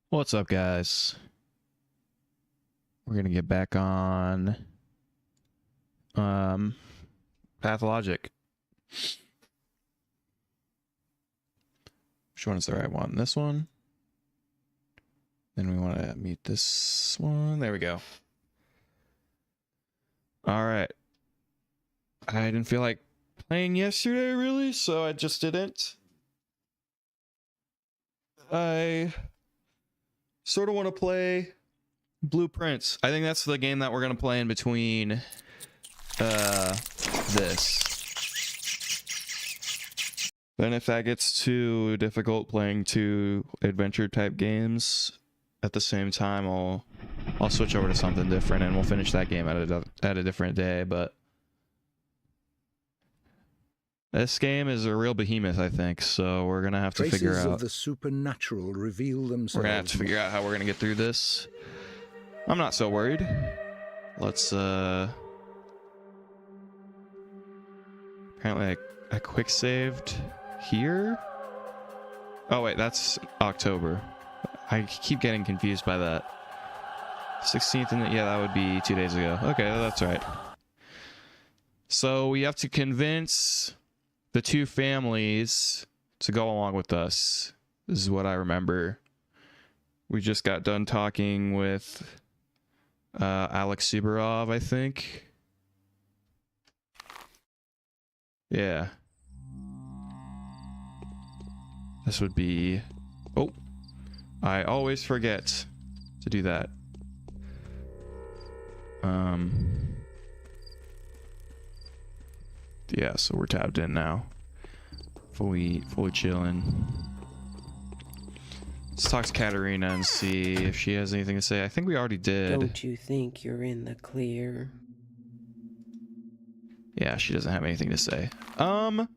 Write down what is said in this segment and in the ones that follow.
What's up, guys? We're gonna get back on Pathologic. Which one is the right one? This one. Then we want to mute this one. There we go. All right. I didn't feel like playing yesterday, really, so I just didn't. I sort of want to play Blueprints. I think that's the game that we're going to play in between this. Then if that gets too difficult playing two adventure type games at the same time, I'll switch over to something different and we'll finish that game at a different day. But this game is a real behemoth, I think, so we're gonna have to figure out. Traces of the supernatural reveal themselves. We're gonna have to figure out how we're gonna get through this. I'm not so worried. Let's apparently I quick saved here. Oh wait, that's October. I keep getting confused by that. 16th and yeah, that would be 2 days ago. Okay, that's right. So we have to convince the two families to go along with us. This is what I remember. We just got done talking with Alex Subarov, I think. Yeah. This would be... Oh. I always forget to do that. Yeah, so we're tabbed in now. Fully chilling. Let's talk to Katerina and see if she has anything to say. I think we already did. Don't you think you're in the clear? Yeah, she doesn't have anything to say. Anna,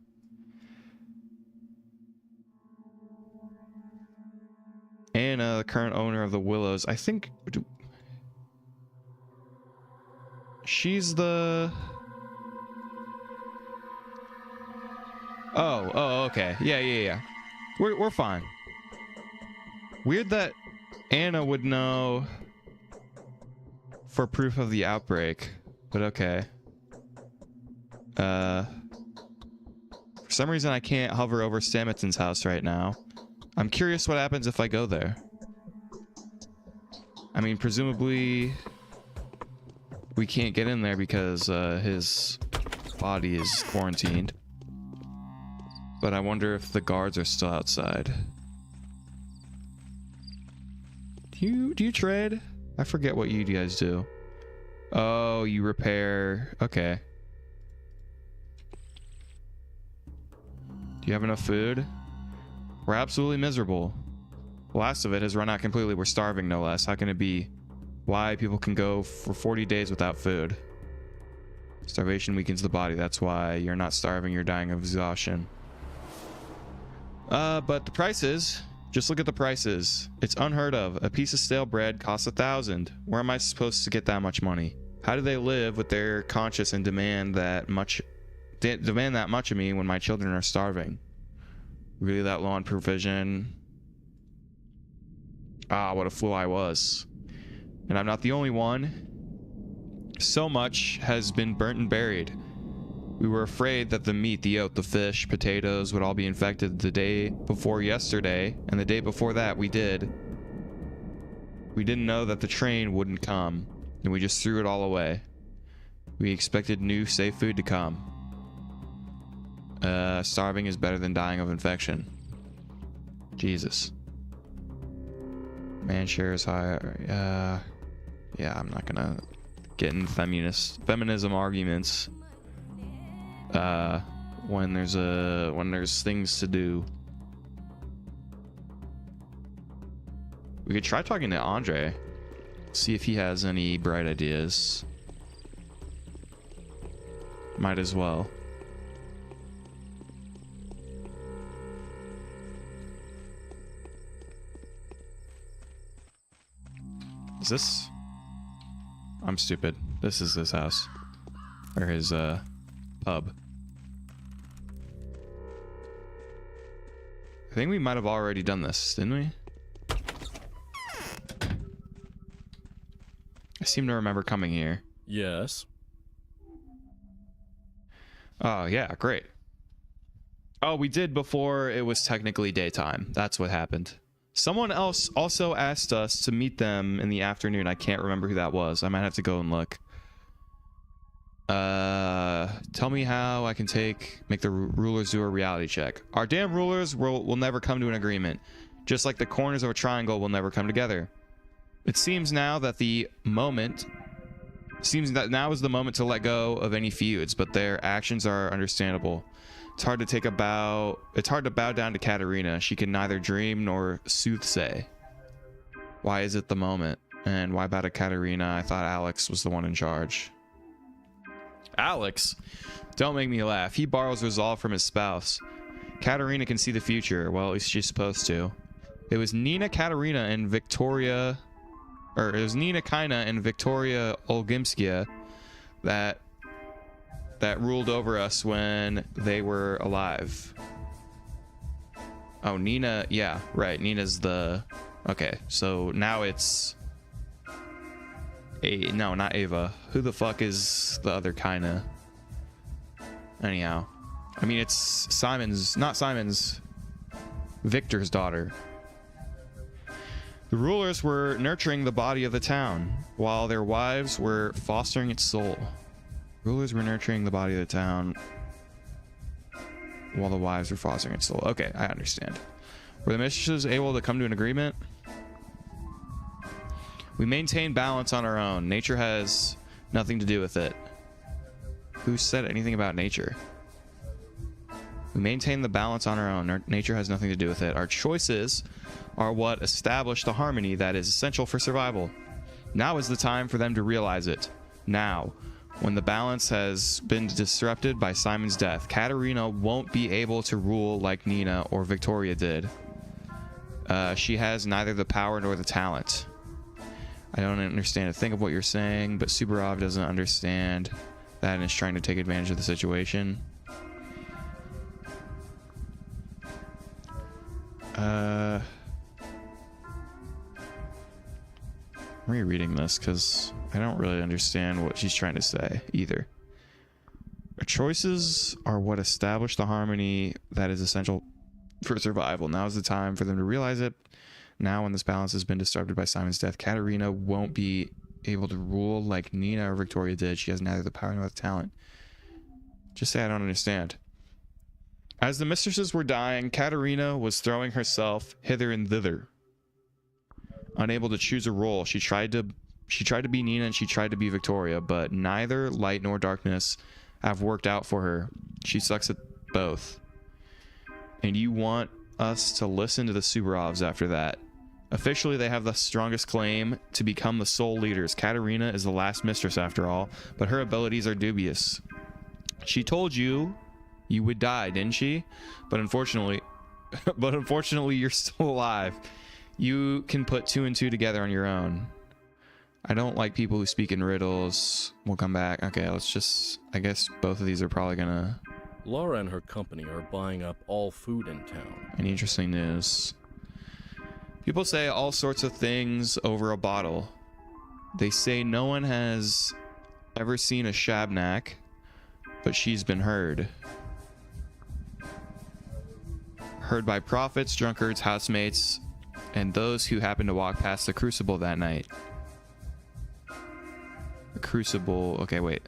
the current owner of the Willows, I think... She's the... Oh, okay. Yeah. We're fine. Weird that Anna would know for proof of the outbreak, but okay. For some reason I can't hover over Stametson's house right now. I'm curious what happens if I go there. I mean, presumably we can't get in there because his body is quarantined. But I wonder if the guards are still outside. Do you trade? I forget what you guys do. Oh, you repair. Okay. Do you have enough food? We're absolutely miserable. The last of it has run out completely. We're starving, no less. How can it be? Why people can go for 40 days without food? Starvation weakens the body. That's why you're not starving. You're dying of exhaustion. But the prices, just look at the prices. It's unheard of. A piece of stale bread costs 1,000. Where am I supposed to get that much money? How do they live with their conscience and demand that much of me when my children are starving? Really that low on provision? Ah, what a fool I was. And I'm not the only one. So much has been burnt and buried. We were afraid that the meat, the oat, the fish, potatoes would all be infected the day before yesterday, and the day before that we did. We didn't know that the train wouldn't come, and we just threw it all away. We expected new, safe food to come. Starving is better than dying of infection. Jesus. Man share is higher. Yeah, I'm not gonna get in feminism arguments. When there's things to do. We could try talking to Andre, see if he has any bright ideas. Might as well. Is this? I'm stupid. This is his house. Or his, pub. I think we might have already done this, didn't we? seem to remember coming here. Yes. Oh, yeah, great. Oh, we did before it was technically daytime. That's what happened. Someone else also asked us to meet them in the afternoon. I can't remember who that was. I might have to go and look. Tell me how I can make the rulers do a reality check. Our damn rulers will never come to an agreement. Just like the corners of a triangle will never come together. It seems now that now is the moment to let go of any feuds, but their actions are understandable. It's hard to bow down to Katerina. She can neither dream nor soothsay. Why is it the moment? And why bow to Katerina? I thought Alex was the one in charge. Alex? Don't make me laugh. He borrows resolve from his spouse. Katerina can see the future. Well, at least she's supposed to. It was Nina Kaina and Victoria Olgimskia that ruled over us when they were alive. Oh, Nina, yeah, right. Nina's the... Okay, so now it's... No, not Ava. Who the fuck is the other Kaina? Anyhow. I mean, it's not Simon's, Victor's daughter. The rulers were nurturing the body of the town, while their wives were fostering its soul. Rulers were nurturing the body of the town, while the wives were fostering its soul. Okay, I understand. Were the mistresses able to come to an agreement? We maintain balance on our own. Nature has nothing to do with it. Who said anything about nature? We maintain the balance on our own. Nature has nothing to do with it. Our choices are what establish the harmony that is essential for survival. Now is the time for them to realize it. Now, when the balance has been disrupted by Simon's death, Katerina won't be able to rule like Nina or Victoria did. She has neither the power nor the talent. I don't understand a thing of what you're saying, but Subarov doesn't understand that and is trying to take advantage of the situation. I'm rereading this because I don't really understand what she's trying to say either. Our choices are what establish the harmony that is essential for survival. Now is the time for them to realize it. Now, when this balance has been disrupted by Simon's death, Katerina won't be able to rule like Nina or Victoria did. She has neither the power nor the talent. Just say I don't understand. As the mistresses were dying, Katerina was throwing herself hither and thither. Unable to choose a role, she tried to be Nina and she tried to be Victoria, but neither light nor darkness have worked out for her. She sucks at both. And you want us to listen to the Subarovs after that. Officially, they have the strongest claim to become the sole leaders. Katerina is the last mistress after all, but her abilities are dubious. She told you would die, didn't she? But unfortunately, you're still alive. You can put 2 and 2 together on your own. I don't like people who speak in riddles. We'll come back. Okay, let's just... I guess both of these are probably gonna... Laura and her company are buying up all food in town. Any interesting news? People say all sorts of things over a bottle. They say no one has ever seen a Shabnak, but she's been heard. Heard by prophets, drunkards, housemates, and those who happened to walk past the crucible that night. The crucible... Okay, wait.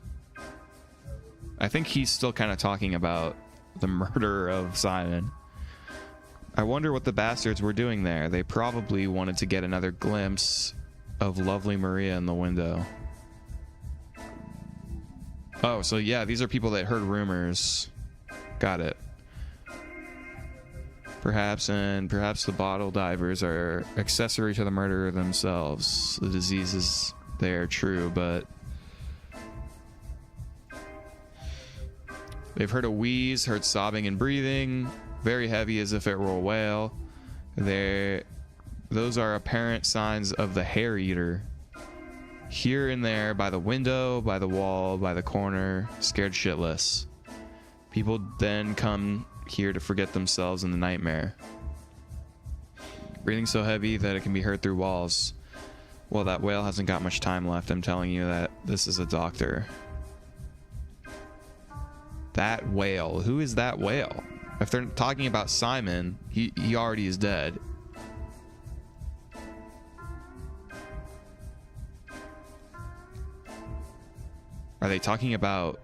I think he's still kind of talking about the murder of Simon. I wonder what the bastards were doing there. They probably wanted to get another glimpse of lovely Maria in the window. Oh, so yeah, these are people that heard rumors. Got it. Perhaps the bottle divers are accessory to the murder themselves. The disease is there, true, but... They've heard a wheeze, heard sobbing and breathing, very heavy as if it were a whale. Those are apparent signs of the hair eater. Here and there, by the window, by the wall, by the corner, scared shitless. People then come here to forget themselves in the nightmare. Breathing so heavy that it can be heard through walls. Well, that whale hasn't got much time left. I'm telling you that this is a doctor. That whale. Who is that whale? If they're talking about Simon, he already is dead. Are they talking about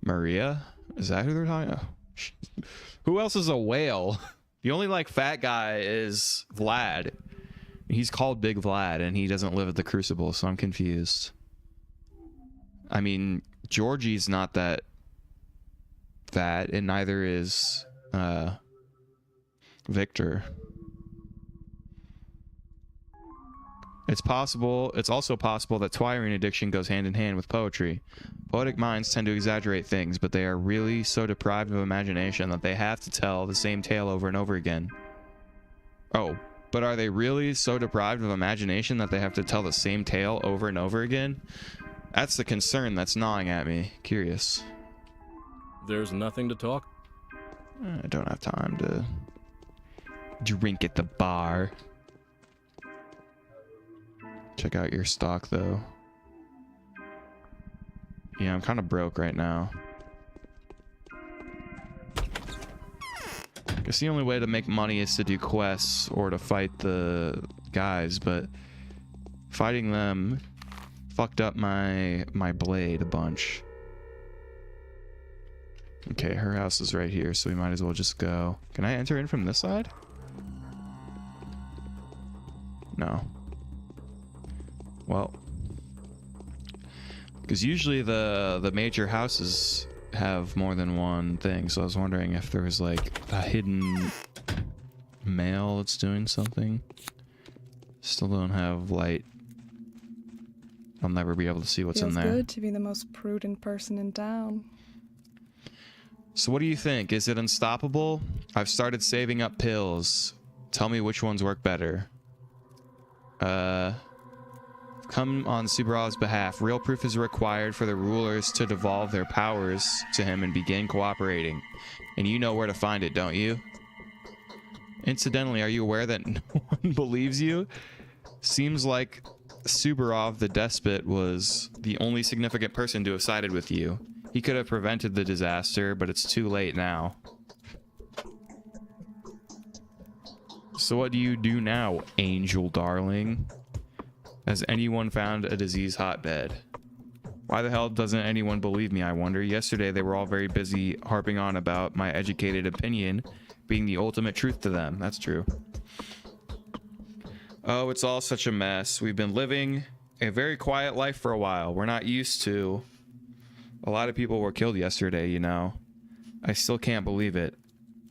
Maria? Is that who they're talking about? Who else is a whale? The only like fat guy is Vlad. He's called Big Vlad and he doesn't live at the Crucible, so I'm confused. I mean, Georgie's not that fat, and neither is Victor. It's also possible that Twirine addiction goes hand in hand with poetry. Poetic minds tend to exaggerate things, but they are really so deprived of imagination that they have to tell the same tale over and over again. Oh, but are they really so deprived of imagination that they have to tell the same tale over and over again? That's the concern that's gnawing at me. Curious. There's nothing to talk. I don't have time to drink at the bar. Check out your stock, though. Yeah, I'm kind of broke right now. I guess the only way to make money is to do quests or to fight the guys, but fighting them fucked up my blade a bunch. Okay, her house is right here, so we might as well just go. Can I enter in from this side? No. Well, because usually the major houses have more than one thing, so I was wondering if there was like a hidden mail that's doing something. Still don't have light. I'll never be able to see what's in there. Feels good to be the most prudent person in town. So what do you think? Is it unstoppable? I've started saving up pills. Tell me which ones work better. Come on Subaru's behalf. Real proof is required for the rulers to devolve their powers to him and begin cooperating. And you know where to find it, don't you? Incidentally, are you aware that no one believes you? Seems like Subarov the despot was the only significant person to have sided with you. He could have prevented the disaster, but it's too late now. So what do you do now, angel darling? Has anyone found a disease hotbed? Why the hell doesn't anyone believe me, I wonder? Yesterday they were all very busy harping on about my educated opinion being the ultimate truth to them. That's true. Oh, it's all such a mess. We've been living a very quiet life for a while. We're not used to... A lot of people were killed yesterday, you know. I still can't believe it.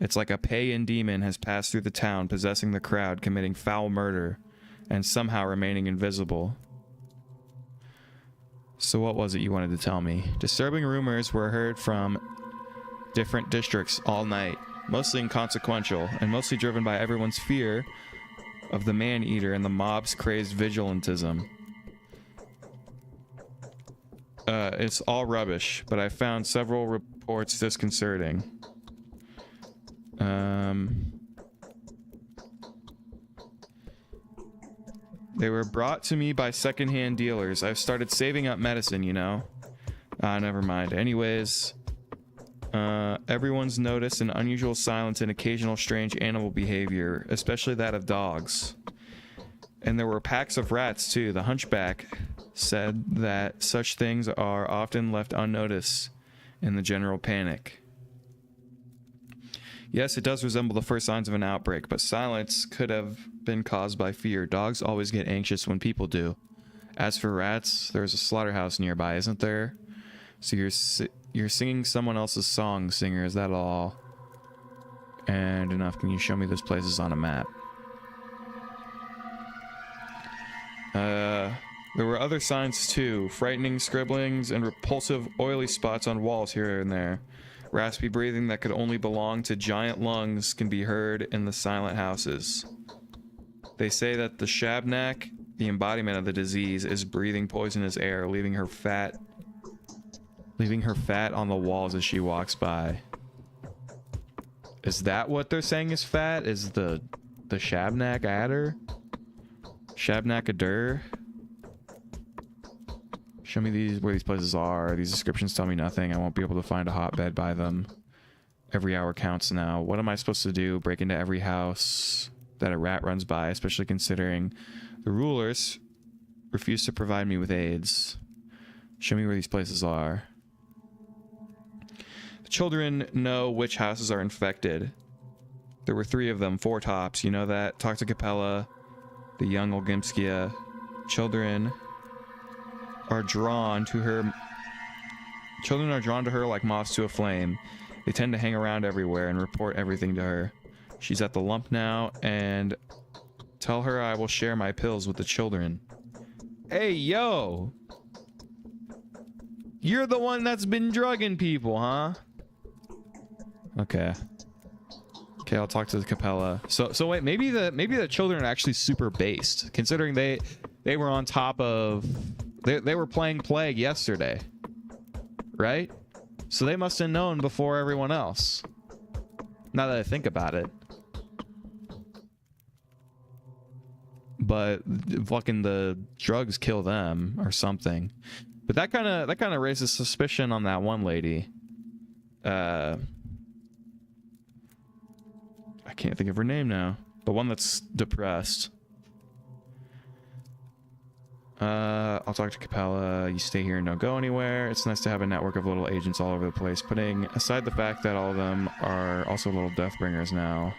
It's like a pagan demon has passed through the town, possessing the crowd, committing foul murder, and somehow remaining invisible. So what was it you wanted to tell me? Disturbing rumors were heard from different districts all night, mostly inconsequential, and mostly driven by everyone's fear of the man-eater and the mob's crazed vigilantism. It's all rubbish, but I found several reports disconcerting. They were brought to me by secondhand dealers. I've started saving up medicine, you know. Never mind. Anyways, everyone's noticed an unusual silence and occasional strange animal behavior, especially that of dogs. And there were packs of rats, too. The hunchback said that such things are often left unnoticed in the general panic. Yes, it does resemble the first signs of an outbreak, but silence could have been caused by fear. Dogs always get anxious when people do. As for rats, there's a slaughterhouse nearby, isn't there? So you're singing someone else's song, singer, is that all? And enough, can you show me those places on a map? There were other signs too, frightening scribblings and repulsive oily spots on walls here and there. Raspy breathing that could only belong to giant lungs can be heard in the silent houses. They say that the Shabnak, the embodiment of the disease, is breathing poisonous air, leaving her fat on the walls as she walks by. Is that what they're saying is fat? Is the the Shabnak Adder? Shabnak-Adur? Show me these where these places are. These descriptions tell me nothing. I won't be able to find a hotbed by them. Every hour counts now. What am I supposed to do? Break into every house that a rat runs by, especially considering the rulers refuse to provide me with aids. Show me where these places are. The children know which houses are infected. There were 3 of them, 4 tops. You know that? Talk to Capella, the young Olgimskia. Children are drawn to her. Children are drawn to her like moths to a flame. They tend to hang around everywhere and report everything to her. She's at the lump now, and tell her I will share my pills with the children. Hey, yo! You're the one that's been drugging people, huh? Okay. Okay, I'll talk to the Capella. So wait, maybe the children are actually super based, considering they were on top of they were playing Plague yesterday, right? So they must have known before everyone else. Now that I think about it. But fucking the drugs kill them or something. But that kind of raises suspicion on that one lady. I can't think of her name now. The one that's depressed. I'll talk to Capella. You stay here and don't go anywhere. It's nice to have a network of little agents all over the place. Putting aside the fact that all of them are also little Deathbringers now.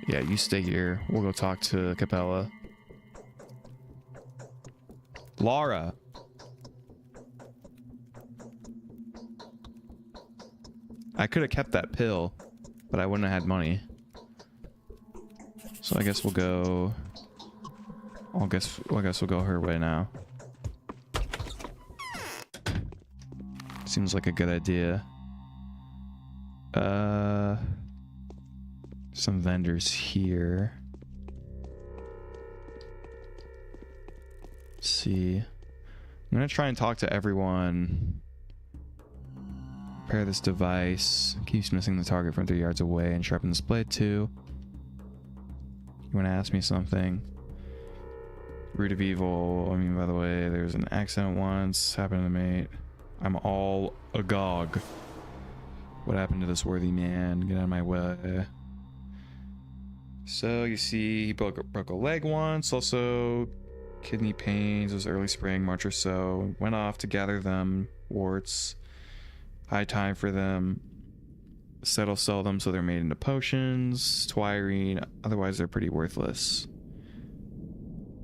Yeah, you stay here. We'll go talk to Capella. Laura. I could have kept that pill, but I wouldn't have had money. So I guess we'll go... I guess we'll go her way now. Seems like a good idea. Some vendors here. Let's see. I'm gonna try and talk to everyone. Repair this device. Keeps missing the target from 3 yards away and sharpen this blade too. You wanna ask me something? Root of evil. I mean, by the way, there was an accident once. Happened to me. I'm all agog. What happened to this worthy man? Get out of my way. So, you see, he broke a leg once. Also, kidney pains. It was early spring, March or so. Went off to gather them. Warts. High time for them. Settle sell them so they're made into potions. Twirine. Otherwise, they're pretty worthless.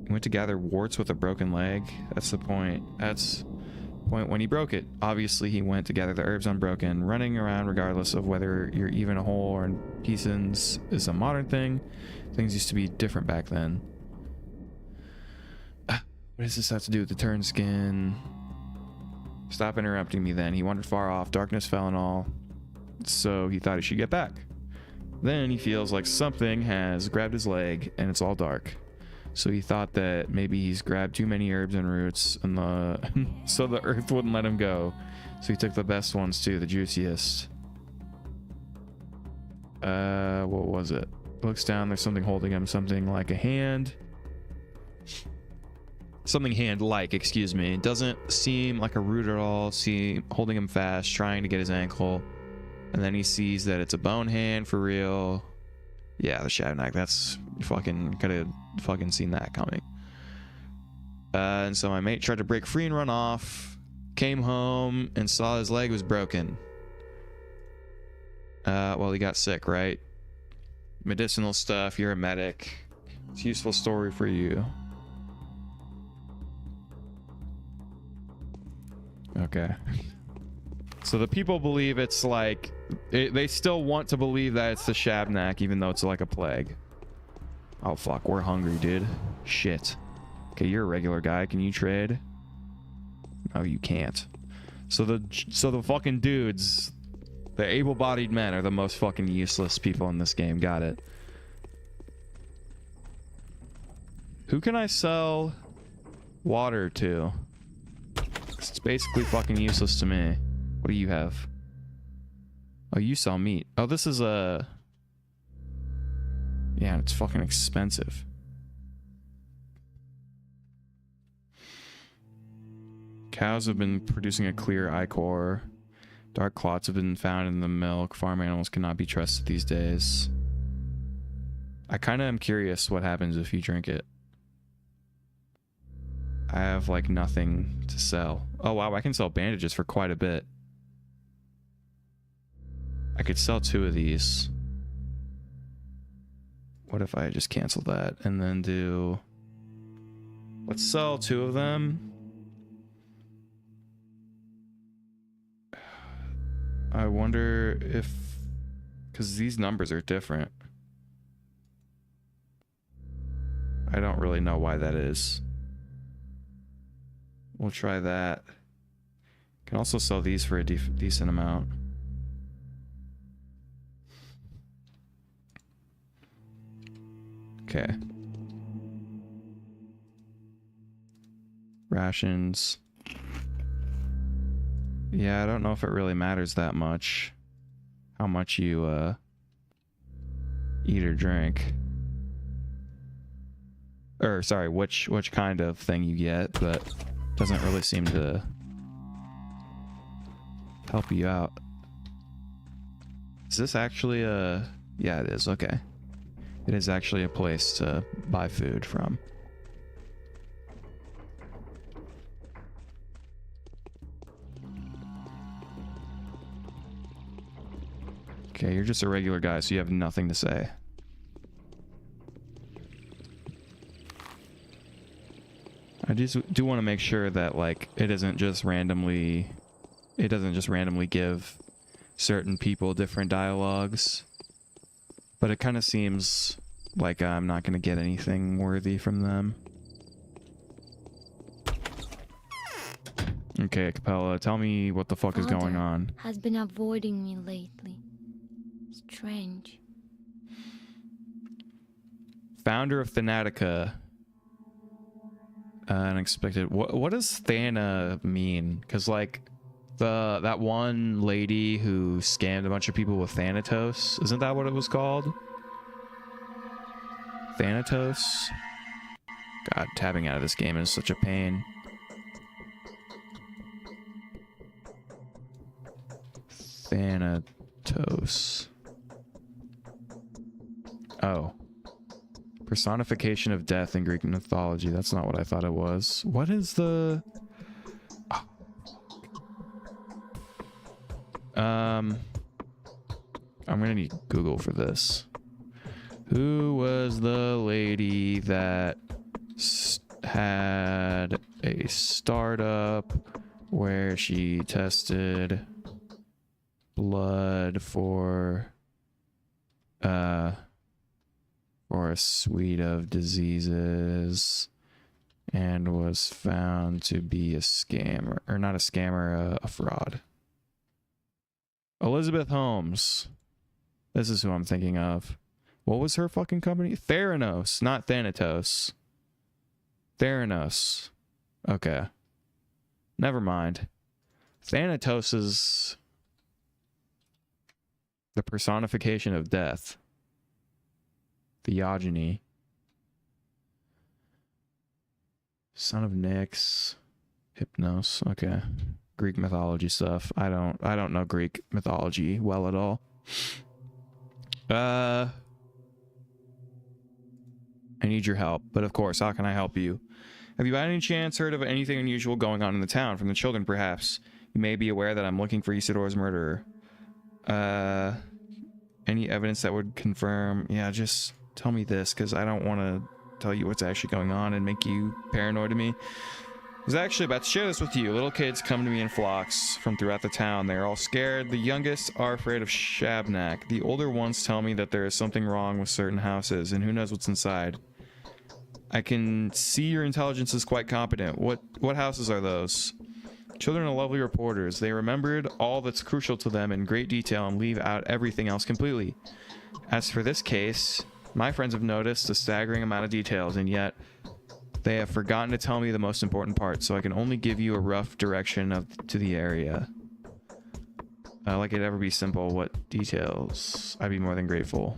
He went to gather warts with a broken leg. That's the point. That's the point when he broke it. Obviously, he went to gather the herbs unbroken. Running around regardless of whether you're even a whole or in pieces is a modern thing. Things used to be different back then. What does this have to do with the turn skin? Stop interrupting me then. He wandered far off. Darkness fell and all. So he thought he should get back. Then he feels like something has grabbed his leg and it's all dark. So he thought that maybe he's grabbed too many herbs and roots and so the earth wouldn't let him go. So he took the best ones too, the juiciest. What was it? Looks down, there's something holding him, something like a hand. Something hand-like, excuse me. It doesn't seem like a root at all. See, holding him fast, trying to get his ankle. And then he sees that it's a bone hand for real. Yeah, the Shabnak, that's fucking, could have fucking seen that coming. And so my mate tried to break free and run off. Came home and saw his leg was broken. Well, he got sick, right? Medicinal stuff, you're a medic. It's a useful story for you. Okay. So the people believe it's like... they still want to believe that it's the Shabnak, even though it's like a plague. Oh, fuck. We're hungry, dude. Shit. Okay, you're a regular guy. Can you trade? No, you can't. So the fucking dudes... the able-bodied men are the most fucking useless people in this game. Got it. Who can I sell water to? It's basically fucking useless to me. What do you have? Oh, you sell meat. Oh, this is a... Yeah, it's fucking expensive. Cows have been producing a clear ichor. Dark clots have been found in the milk. Farm animals cannot be trusted these days. I kind of am curious what happens if you drink it. I have like nothing to sell. Oh wow, I can sell bandages for quite a bit. I could sell 2 of these. What if I just cancel that and then do... Let's sell 2 of them. I wonder if... Because these numbers are different. I don't really know why that is. We'll try that. Can also sell these for a decent amount. Okay. Rations. Yeah, I don't know if it really matters that much how much you eat or drink. Or sorry, which kind of thing you get, but doesn't really seem to help you out. Is this actually a... Yeah, it is. Okay. It is actually a place to buy food from. Okay, you're just a regular guy, so you have nothing to say. I just do want to make sure that like it doesn't just randomly give certain people different dialogues. But it kind of seems like I'm not going to get anything worthy from them. Okay, Capella, tell me what the fuck is going on. Has been avoiding me lately. Strange. Founder of Thanatica. Unexpected. What does Thana mean? Because like that one lady who scammed a bunch of people with Thanatos, isn't that what it was called? Thanatos? God, tabbing out of this game is such a pain. Thanatos. Oh. Personification of death in Greek mythology. That's not what I thought it was. What is the... Oh. I'm gonna need Google for this. Who was the lady that had a startup where she tested blood for a suite of diseases and was found to be a scammer, or not a scammer, a fraud? Elizabeth Holmes. This is who I'm thinking of. What was her fucking company? Theranos, not Thanatos. Theranos. Okay. Never mind. Thanatos is the personification of death. Theogony. Son of Nyx. Hypnos. Okay. Greek mythology stuff. I don't know Greek mythology well at all. I need your help, but of course, how can I help you? Have you by any chance heard of anything unusual going on in the town from the children, perhaps? You may be aware that I'm looking for Isidore's murderer. Any evidence that would confirm? Yeah, just tell me this, because I don't want to tell you what's actually going on and make you paranoid of me. I was actually about to share this with you. Little kids come to me in flocks from throughout the town. They're all scared. The youngest are afraid of Shabnak. The older ones tell me that there is something wrong with certain houses, and who knows what's inside. I can see your intelligence is quite competent. What houses are those? Children are lovely reporters. They remembered all that's crucial to them in great detail and leave out everything else completely. As for this case, my friends have noticed a staggering amount of details, and yet they have forgotten to tell me the most important part, so I can only give you a rough direction to the area. Like it'd ever be simple. What details? I'd be more than grateful.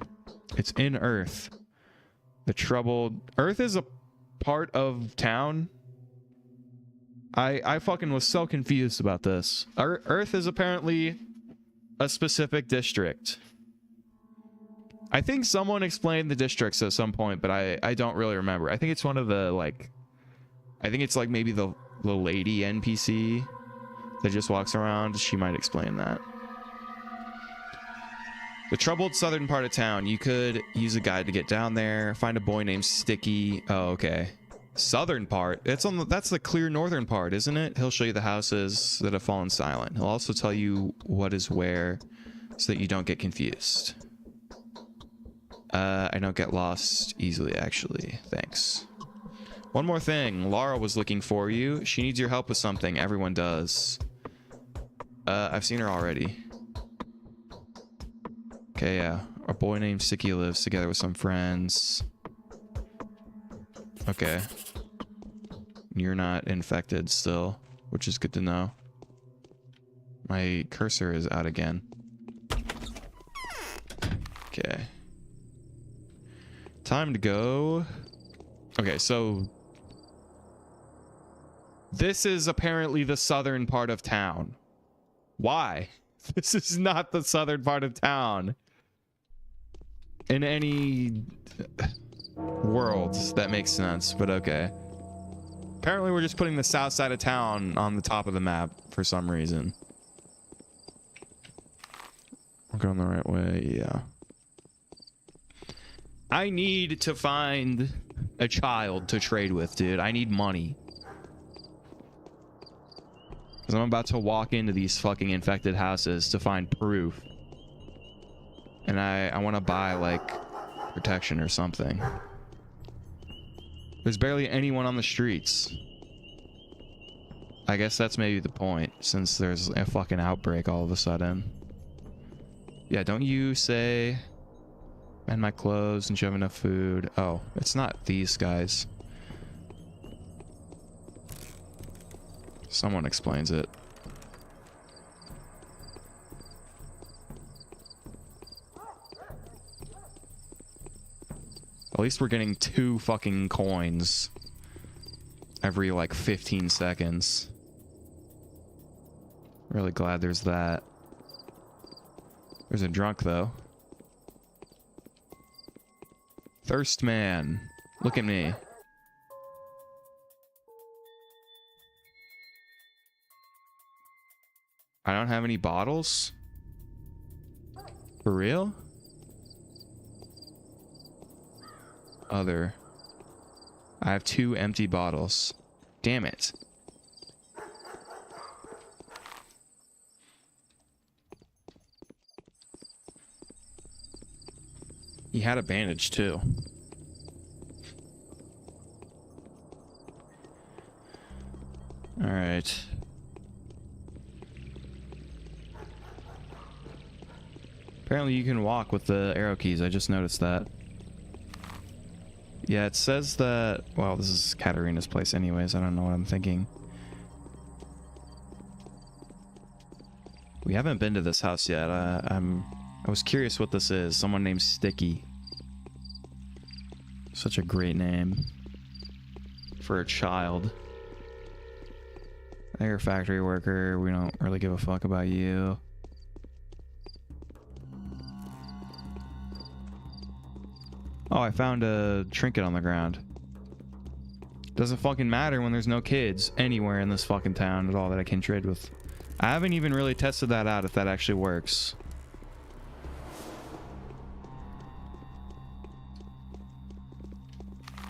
It's in Earth. The troubled Earth is a part of town. I fucking was so confused about this. Earth is apparently a specific district. I think someone explained the districts at some point, but I don't really remember. I think it's one of the, like, I think it's like maybe the lady NPC that just walks around. She might explain that. The troubled southern part of town. You could use a guide to get down there. Find a boy named Sticky. Oh, okay. Southern part. That's the clear northern part, isn't it? He'll show you the houses that have fallen silent. He'll also tell you what is where so that you don't get confused. I don't get lost easily, actually. Thanks. One more thing. Laura was looking for you. She needs your help with something. Everyone does. I've seen her already. Okay, yeah. A boy named Sticky lives together with some friends. Okay. You're not infected still, which is good to know. My cursor is out again. Okay. Time to go. Okay, so this is apparently the southern part of town. Why? This is not the southern part of town. In any world, that makes sense, but okay. Apparently we're just putting the south side of town on the top of the map for some reason. We're going the right way, yeah. I need to find a child to trade with, dude. I need money. Because I'm about to walk into these fucking infected houses to find proof. And I want to buy, like, protection or something. There's barely anyone on the streets. I guess that's maybe the point, since there's a fucking outbreak all of a sudden. Yeah, don't you say... Mend my clothes and you have enough food. Oh, it's not these guys. Someone explains it. At least we're getting 2 fucking coins every like 15 seconds. Really glad there's that. There's a drunk though. Thirst man. Look at me. I don't have any bottles? For real? Other. I have 2 empty bottles. Damn it. He had a bandage too. All right. Apparently you can walk with the arrow keys. I just noticed that. Yeah, it says that... Well, this is Katarina's place anyways. I don't know what I'm thinking. We haven't been to this house yet. I was curious what this is. Someone named Sticky. Such a great name. For a child. You're a factory worker. We don't really give a fuck about you. Oh, I found a trinket on the ground. Doesn't fucking matter when there's no kids anywhere in this fucking town at all that I can trade with. I haven't even really tested that out if that actually works.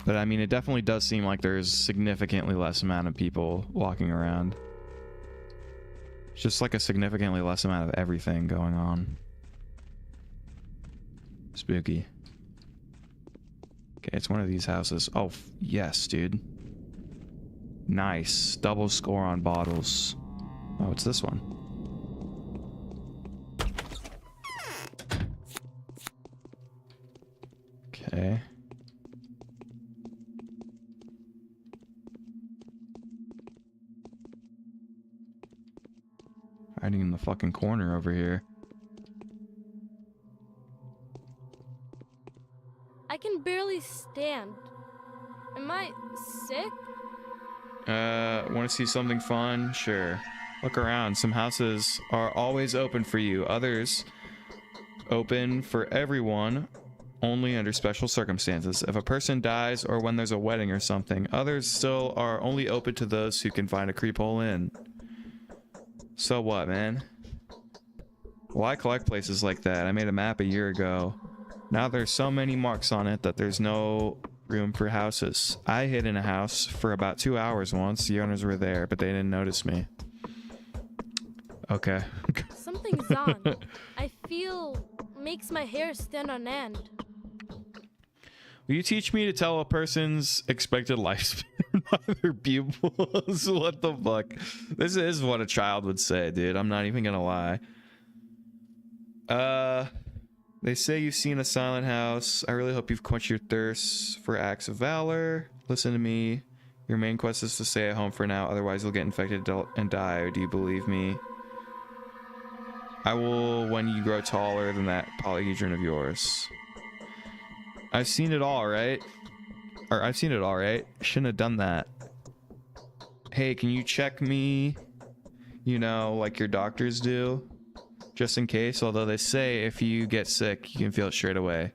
But I mean, it definitely does seem like there's significantly less amount of people walking around. It's just like a significantly less amount of everything going on. Spooky. Okay, it's one of these houses. Oh, yes, dude. Nice. Double score on bottles. Oh, it's this one. Okay. Hiding in the fucking corner over here. I can barely stand. Am I sick? Want to see something fun? Sure. Look around. Some houses are always open for you. Others open for everyone, only under special circumstances. If a person dies or when there's a wedding or something, others still are only open to those who can find a creep hole in. So what, man? Well, I collect places like that. I made a map a year ago. Now there's so many marks on it that there's no room for houses. I hid in a house for about 2 hours once. The owners were there, but they didn't notice me. Okay. Something's on. I feel makes my hair stand on end. Will you teach me to tell a person's expected lifespan by their pupils? What the fuck? This is what a child would say, dude. I'm not even gonna lie. They say you've seen a silent house. I really hope you've quenched your thirst for acts of valor. Listen to me. Your main quest is to stay at home for now, otherwise you'll get infected and die. Or do you believe me? I will when you grow taller than that polyhedron of yours. I've seen it all, right? Or I've seen it all, right? Shouldn't have done that. Hey, can you check me? You know, like your doctors do? Just in case, although they say if you get sick, you can feel it straight away.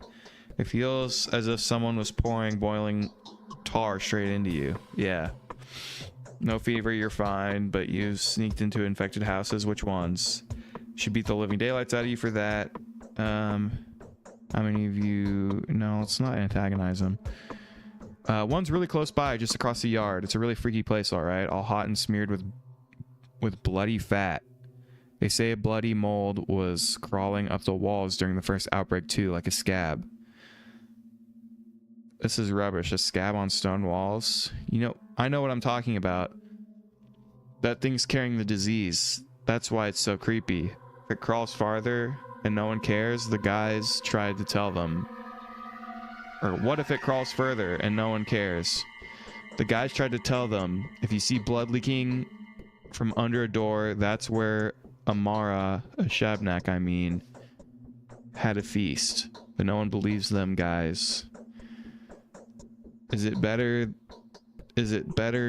It feels as if someone was pouring boiling tar straight into you. Yeah. No fever, you're fine, but you've sneaked into infected houses. Which ones? Should beat the living daylights out of you for that. How many of you... No, let's not antagonize them. One's really close by, just across the yard. It's a really freaky place, alright? All hot and smeared with bloody fat. They say a bloody mold was crawling up the walls during the first outbreak too, like a scab. This is rubbish. A scab on stone walls? You know, I know what I'm talking about. That thing's carrying the disease. That's why it's so creepy. If it crawls farther and no one cares, the guys tried to tell them. Or what if it crawls further and no one cares? The guys tried to tell them, if you see blood leaking from under a door, that's where Amara, a Shabnak I mean, had a feast. But no one believes them, guys. Is it better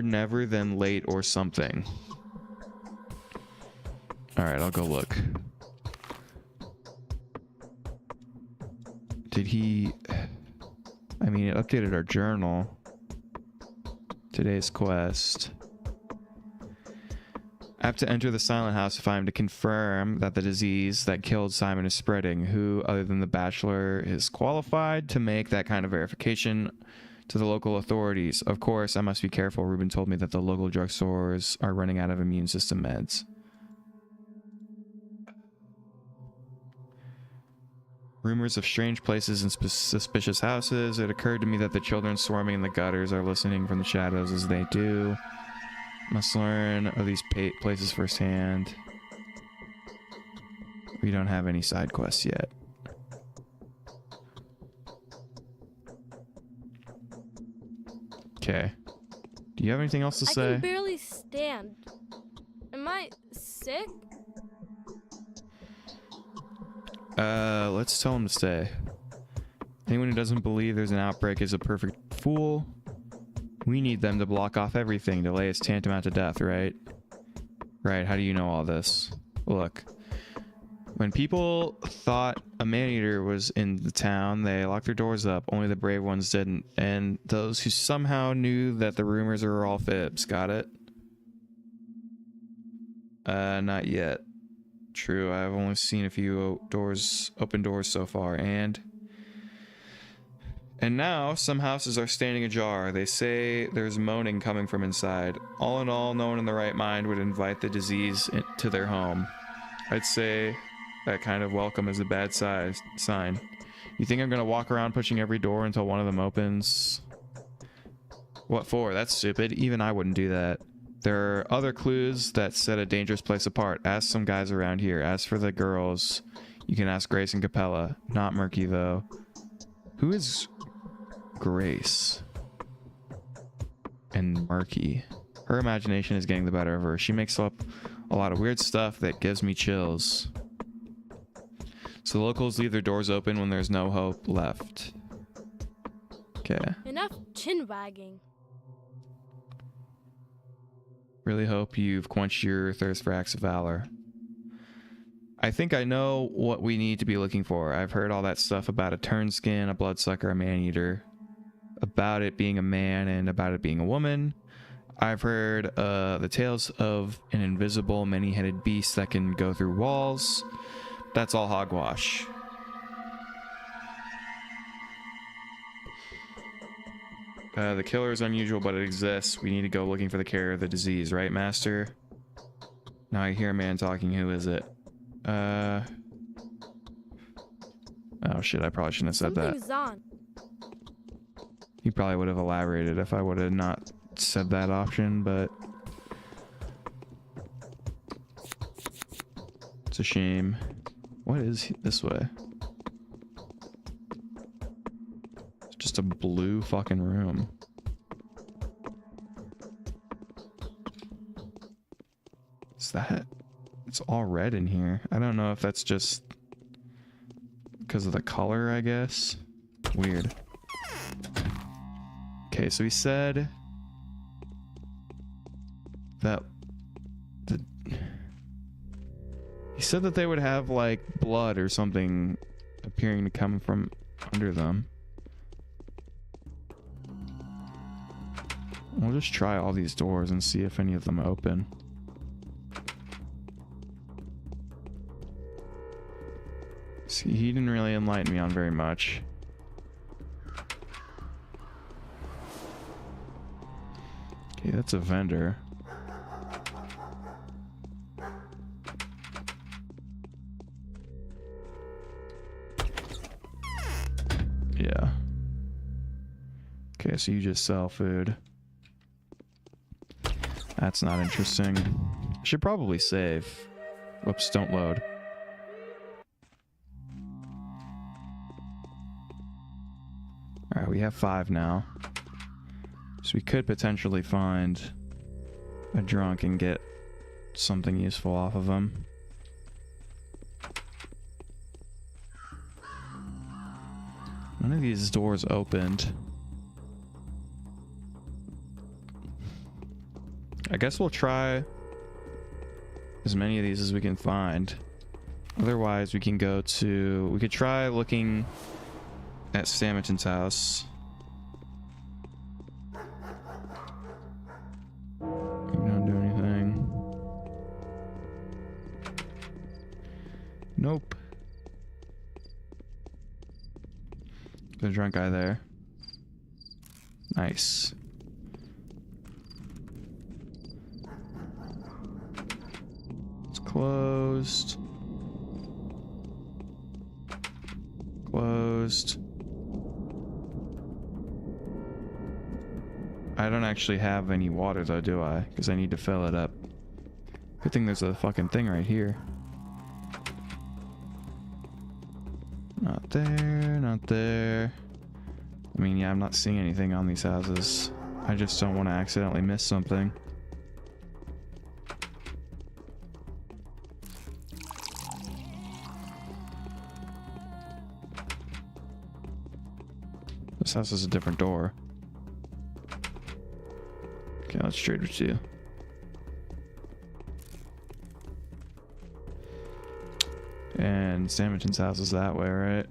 never than late or something? Alright, I'll go look. Did he... I mean, it updated our journal. Today's quest. I have to enter the silent house if I am to confirm that the disease that killed Simon is spreading. Who, other than the Bachelor, is qualified to make that kind of verification to the local authorities? Of course, I must be careful. Ruben told me that the local drugstores are running out of immune system meds. Rumors of strange places and suspicious houses. It occurred to me that the children swarming in the gutters are listening from the shadows as they do. Must learn of these places firsthand. We don't have any side quests yet. Okay. Do you have anything else to say? I can barely stand. Am I sick? Let's tell him to stay. Anyone who doesn't believe there's an outbreak is a perfect fool. We need them to block off everything. Delay is tantamount to death, right? Right, how do you know all this? Look. When people thought a man-eater was in the town, they locked their doors up. Only the brave ones didn't. And those who somehow knew that the rumors are all fibs. Got it? Not yet. True, I've only seen a few open doors so far, and now some houses are standing ajar. They say there's moaning coming from inside. All in all, no one in the right mind would invite the disease to their home. I'd say that kind of welcome is a bad sign. You think I'm gonna walk around pushing every door until one of them opens? What for? That's stupid. Even I wouldn't do that. There are other clues that set a dangerous place apart. Ask some guys around here. As for the girls, you can ask Grace and Capella. Not Murky, though. Who is Grace and Murky? Her imagination is getting the better of her. She makes up a lot of weird stuff that gives me chills. So locals leave their doors open when there's no hope left. Okay. Enough chin wagging. Really hope you've quenched your thirst for acts of valor. I think I know what we need to be looking for. I've heard all that stuff about a turnskin, a bloodsucker, a man-eater. About it being a man and about it being a woman. I've heard the tales of an invisible, many-headed beast that can go through walls. That's all hogwash. The killer is unusual, but it exists. We need to go looking for the carrier of the disease, right, Master? Now I hear a man talking. Who is it? Oh shit, I probably shouldn't have said that. Something's on. He probably would have elaborated if I would have not said that option, but it's a shame. What is this way? It's just a blue fucking room. What's that? It's all red in here. I don't know if that's just because of the color, I guess. Weird. Okay, so he said that he said that they would have like blood or something appearing to come from under them. We'll just try all these doors and see if any of them open. See, he didn't really enlighten me on very much. Okay, that's a vendor. Yeah. Okay, so you just sell food. That's not interesting. I should probably save. Whoops, don't load. Alright, we have 5 now. So we could potentially find a drunk and get something useful off of him. None of these doors opened. I guess we'll try as many of these as we can find. Otherwise, we can go to... We could try looking at Stamington's house. We don't do anything. Nope. There's a drunk guy there. Nice. It's closed. Closed. I don't actually have any water though, do I? Because I need to fill it up. Good thing there's a fucking thing right here. Not there, not there. I mean, yeah, I'm not seeing anything on these houses. I just don't want to accidentally miss something. This house has a different door. Okay, let's trade with you. And Stamington's house is that way, right?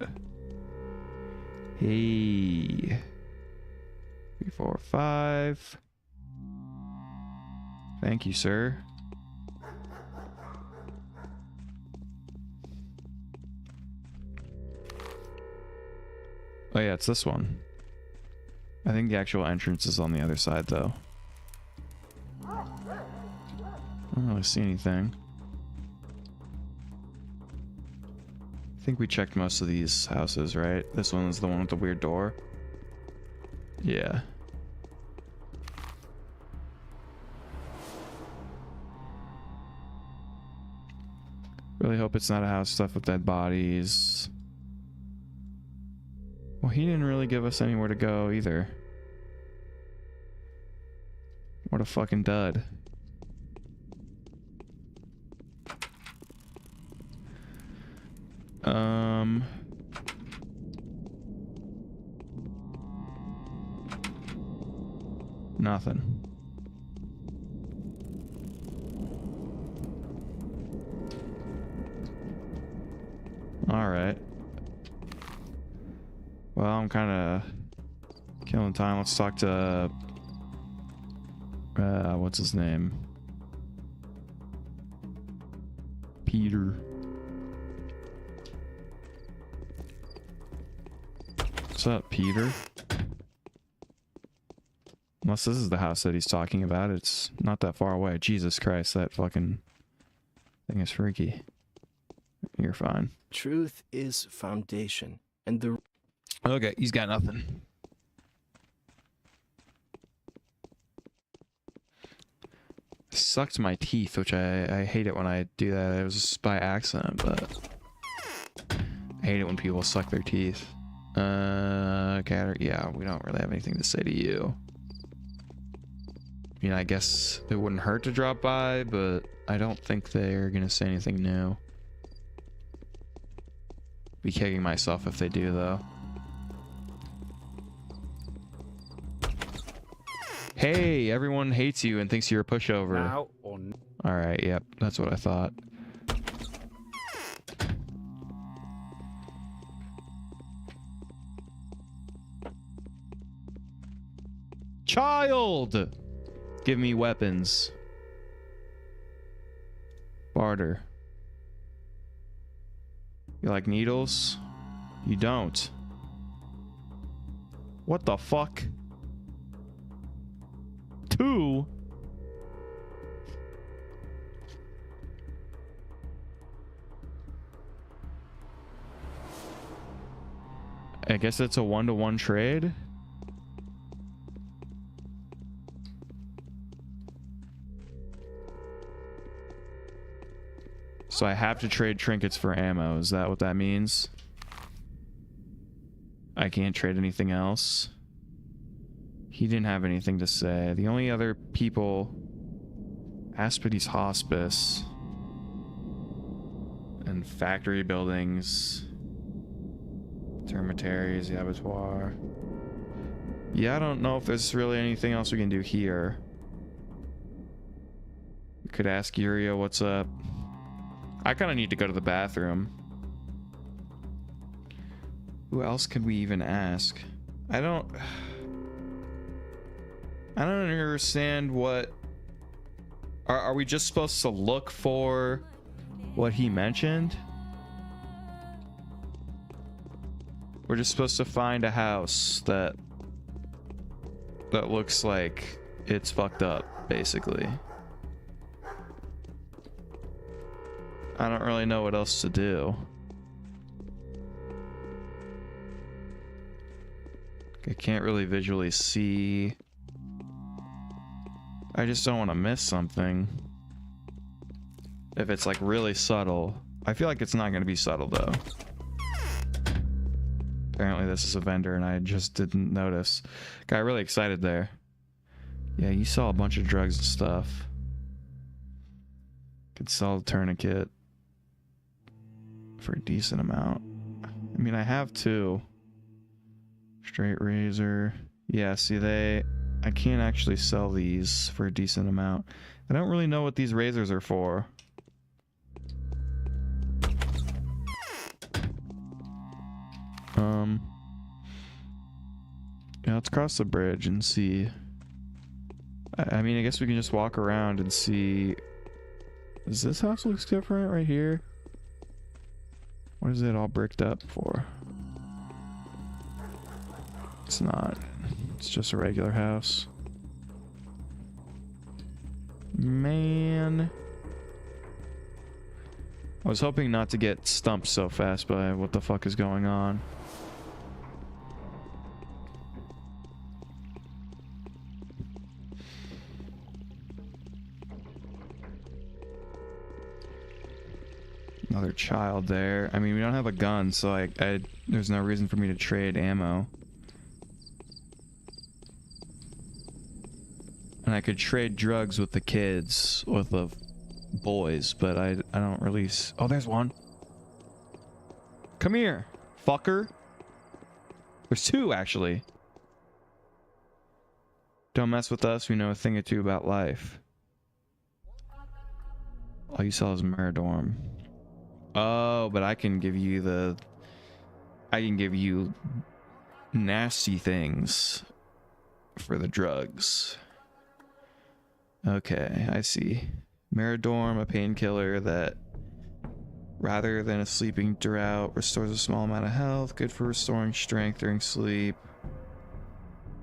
Hey. 3, 4, 5. Thank you, sir. Oh yeah, it's this one. I think the actual entrance is on the other side, though. I don't really see anything. I think we checked most of these houses, right? This one is the one with the weird door. Yeah. Really hope it's not a house stuffed with dead bodies. Well, he didn't really give us anywhere to go either. What a fucking dud. Nothing. Alright. Well, I'm kind of killing time. Let's talk to... what's his name? Peter. What's up, Peter? Unless this is the house that he's talking about, it's not that far away. Jesus Christ, that fucking thing is freaky. You're fine. Truth is foundation, and the... Okay, he's got nothing. Sucked my teeth, which I hate it when I do that. It was just by accident, but I hate it when people suck their teeth. Yeah, we don't really have anything to say to you. I mean, I guess it wouldn't hurt to drop by, but I don't think they're gonna say anything new. Be kicking myself if they do, though. Hey, everyone hates you and thinks you're a pushover. Now or Alright, yep, that's what I thought. Child! Give me weapons. Barter. You like needles? You don't. What the fuck? 2? I guess it's a 1-to-1 trade. So I have to trade trinkets for ammo. Is that what that means? I can't trade anything else. He didn't have anything to say. The only other people... Aspides Hospice. And factory buildings. Termitaries, the abattoir. Yeah, I don't know if there's really anything else we can do here. We could ask Yuria what's up. I kind of need to go to the bathroom. Who else could we even ask? I don't understand what... Are we just supposed to look for what he mentioned? We're just supposed to find a house that looks like it's fucked up, basically. I don't really know what else to do. I can't really visually see. I just don't want to miss something. If it's like really subtle. I feel like it's not going to be subtle though. Apparently this is a vendor and I just didn't notice. Got really excited there. Yeah, you saw a bunch of drugs and stuff. Could sell a tourniquet for a decent amount. I mean, I have 2. Straight razor. Yeah, see, I can't actually sell these for a decent amount. I don't really know what these razors are for. Yeah, let's cross the bridge and see. I mean, I guess we can just walk around and see. Does this house looks different right here? What is it all bricked up for? It's not. It's just a regular house. Man. I was hoping not to get stumped so fast by what the fuck is going on. Another child there. I mean, we don't have a gun, so there's no reason for me to trade ammo. And I could trade drugs with the kids, with the boys, but I don't really... Oh, there's one. Come here, fucker. There's 2, actually. Don't mess with us, we know a thing or two about life. All you sell is Meridorm. Oh, but I can give you nasty things for the drugs. Okay, I see. Meridorm, a painkiller that, rather than a sleeping drought, restores a small amount of health. Good for restoring strength during sleep.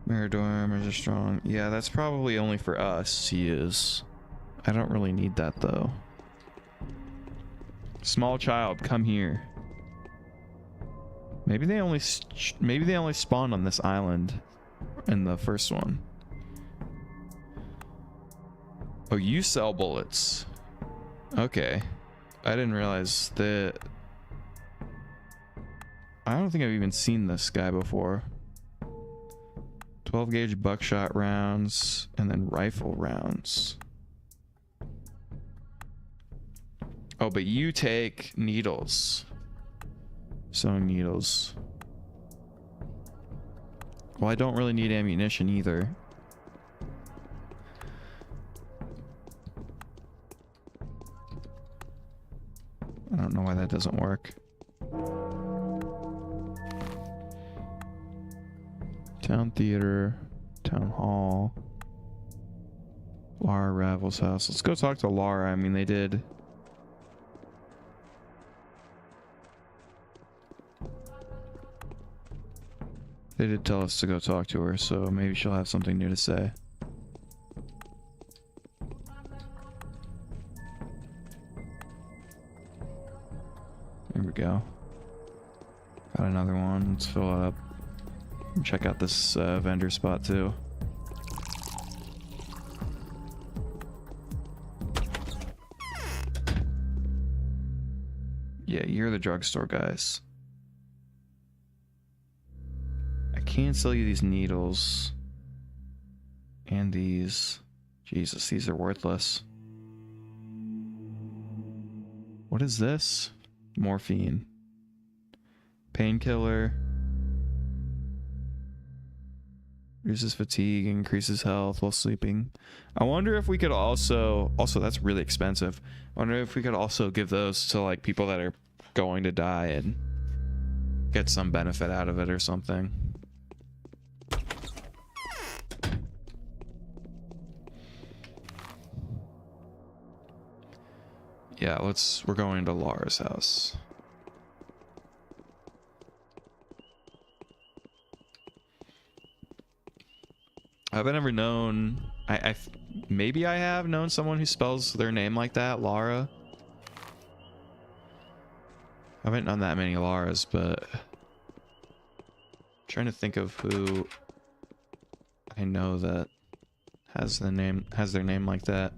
Meridorm is a strong... Yeah, that's probably only for us to use. I don't really need that, though. Small child, come here. Maybe they only spawned on this island in the first one. Oh, you sell bullets. Okay. I didn't realize that. I don't think I've even seen this guy before. 12 gauge buckshot rounds and then rifle rounds. Oh, but you take needles. Sewing needles. Well, I don't really need ammunition either. I don't know why that doesn't work. Town theater, town hall, Lara Ravel's house. Let's go talk to Lara. I mean, they did. They did tell us to go talk to her, so maybe she'll have something new to say. There we go. Got another one. Let's fill it up. Check out this vendor spot too. Yeah, you're the drugstore guys. I can't sell you these needles. And these. Jesus, these are worthless. What is this? Morphine. Painkiller. Reduces fatigue, increases health while sleeping. I wonder if we could also that's really expensive. I wonder if we could also give those to like people that are going to die and get some benefit out of it or something. Yeah, we're going to Lara's house. I've never known. Maybe I have known someone who spells their name like that, Lara. I haven't known that many Laras, but I'm trying to think of who I know that has their name like that.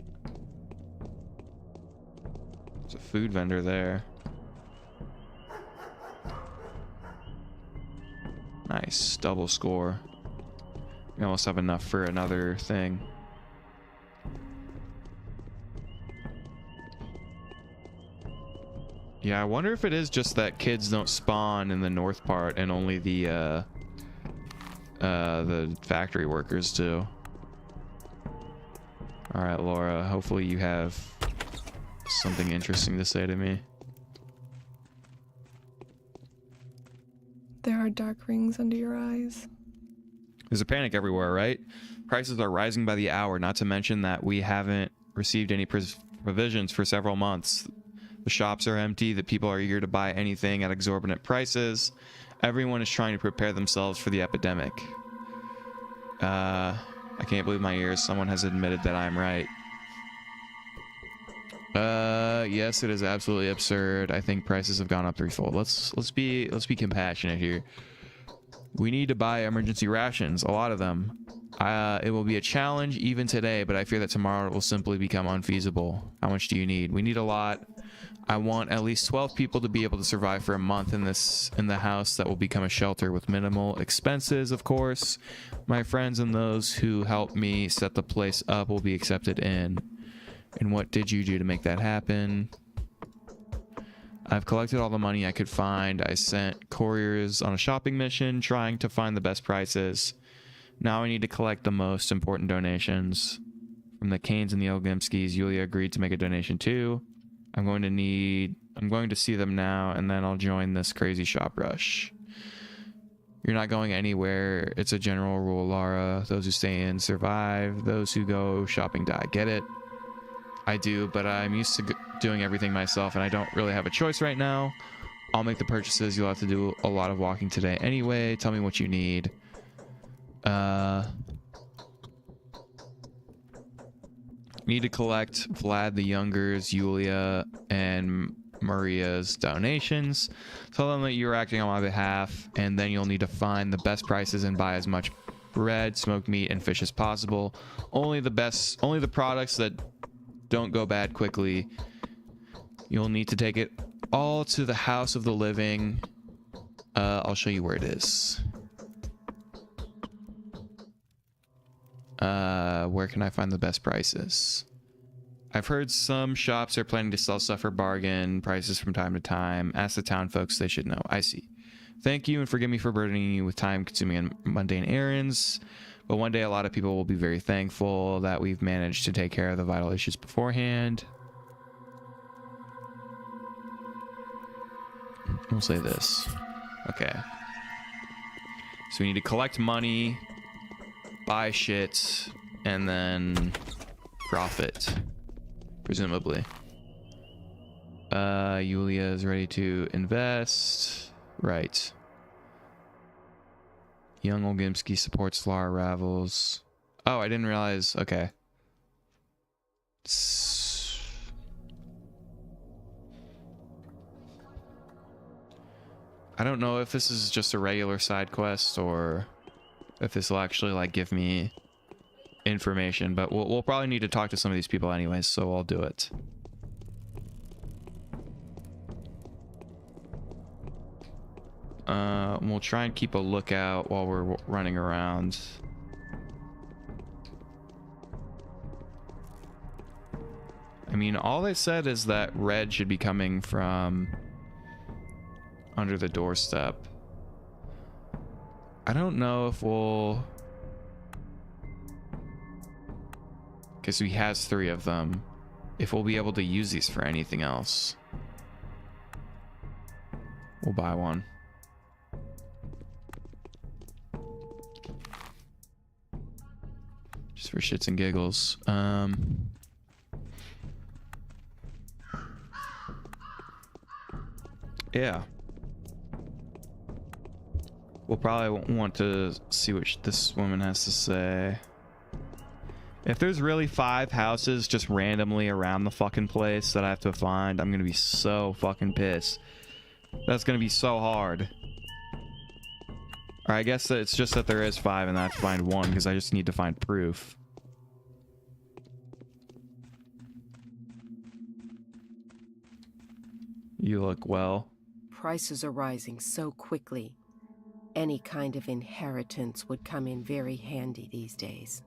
There's a food vendor there. Nice, double score. We almost have enough for another thing. Yeah, I wonder if it is just that kids don't spawn in the north part and only the factory workers do. All right, Laura, hopefully you have something interesting to say to me. There are dark rings under your eyes. There's a panic everywhere, right? Prices are rising by the hour, not to mention that we haven't received any provisions for several months. The shops are empty, the people are eager to buy anything at exorbitant prices. Everyone is trying to prepare themselves for the epidemic. I can't believe my ears. Someone has admitted that I'm right. Yes, it is absolutely absurd. I think prices have gone up threefold. Let's be compassionate here. We need to buy emergency rations, a lot of them. It will be a challenge even today, but I fear that tomorrow it will simply become unfeasible. How much do you need? We need a lot. I want at least 12 people to be able to survive for a month in the house that will become a shelter with minimal expenses, of course. My friends and those who helped me set the place up will be accepted in. And what did you do to make that happen? I've collected all the money I could find. I sent couriers on a shopping mission trying to find the best prices. Now I need to collect the most important donations. From the Canes and the Olgimskis, Yulia agreed to make a donation too. I'm going to see them now, and then I'll join this crazy shop rush. You're not going anywhere. It's a general rule, Lara. Those who stay in survive. Those who go shopping die. Get it? I do, but I'm used to doing everything myself, and I don't really have a choice right now. I'll make the purchases. You'll have to do a lot of walking today anyway. Tell me what you need. Need to collect Vlad the Younger's, Yulia, and Maria's donations. Tell them that you're acting on my behalf, and then you'll need to find the best prices and buy as much bread, smoked meat, and fish as possible. Only the products that don't go bad quickly. You'll need to take it all to the House of the Living. I'll show you where it is. Where can I find the best prices? I've heard some shops are planning to sell stuff for bargain prices from time to time. Ask the town folks, they should know. I see. Thank you, and forgive me for burdening you with time-consuming and mundane errands. But one day a lot of people will be very thankful that we've managed to take care of the vital issues beforehand. We'll say this. Okay. So we need to collect money, buy shit, and then profit, presumably. Yulia is ready to invest. Right. Young Olgimsky supports Lara Ravels. Oh, I didn't realize. Okay. I don't know if this is just a regular side quest or if this will actually like give me information, but we'll probably need to talk to some of these people anyways, so I'll do it. We'll try and keep a lookout while we're running around. I mean, all they said is that red should be coming from under the doorstep. I don't know if we'll... Okay, so he has 3 of them. If we'll be able to use these for anything else. We'll buy one. Just for shits and giggles. Yeah. We'll probably want to see what this woman has to say. If there's really 5 houses just randomly around the fucking place that I have to find, I'm gonna be so fucking pissed. That's gonna be so hard. Or I guess that it's just that there is 5 and I have to find 1 because I just need to find proof. You look well. Prices are rising so quickly. Any kind of inheritance would come in very handy these days.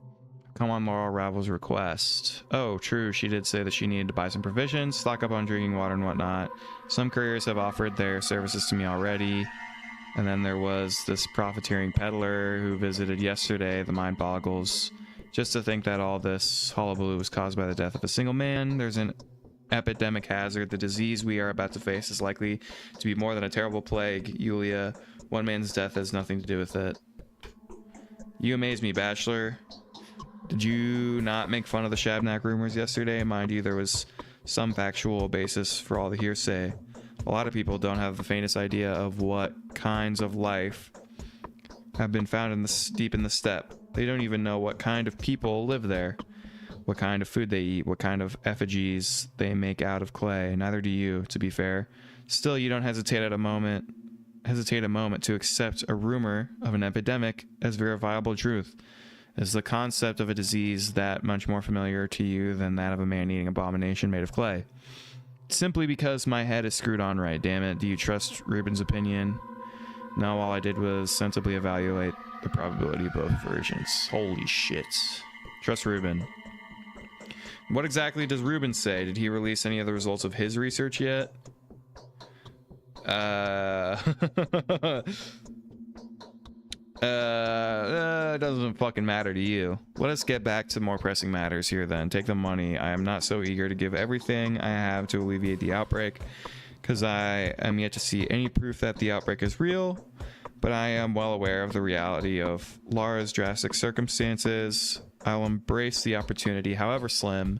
Come on, Laura Ravel's request. Oh, true. She did say that she needed to buy some provisions, stock up on drinking water and whatnot. Some couriers have offered their services to me already. And then there was this profiteering peddler who visited yesterday. The mind boggles. Just to think that all this hullabaloo was caused by the death of a single man. There's an epidemic hazard. The disease we are about to face is likely to be more than a terrible plague. Yulia, one man's death has nothing to do with it. You amaze me, Bachelor. Did you not make fun of the Shabnak rumors yesterday? Mind you, there was some factual basis for all the hearsay. A lot of people don't have the faintest idea of what kinds of life have been found in deep in the steppe. They don't even know what kind of people live there, what kind of food they eat, what kind of effigies they make out of clay. Neither do you, to be fair. Still, you don't hesitate a moment to accept a rumor of an epidemic as verifiable truth. Is the concept of a disease that much more familiar to you than that of a man-eating abomination made of clay? Simply because my head is screwed on right, damn it. Do you trust Ruben's opinion? No, all I did was sensibly evaluate the probability of both versions. Holy shit. Trust Ruben. What exactly does Ruben say? Did he release any of the results of his research yet? Doesn't fucking matter to you. Let us get back to more pressing matters here then. Take the money. I am not so eager to give everything I have to alleviate the outbreak, because I am yet to see any proof that the outbreak is real, but I am well aware of the reality of Lara's drastic circumstances. I'll embrace the opportunity, however slim.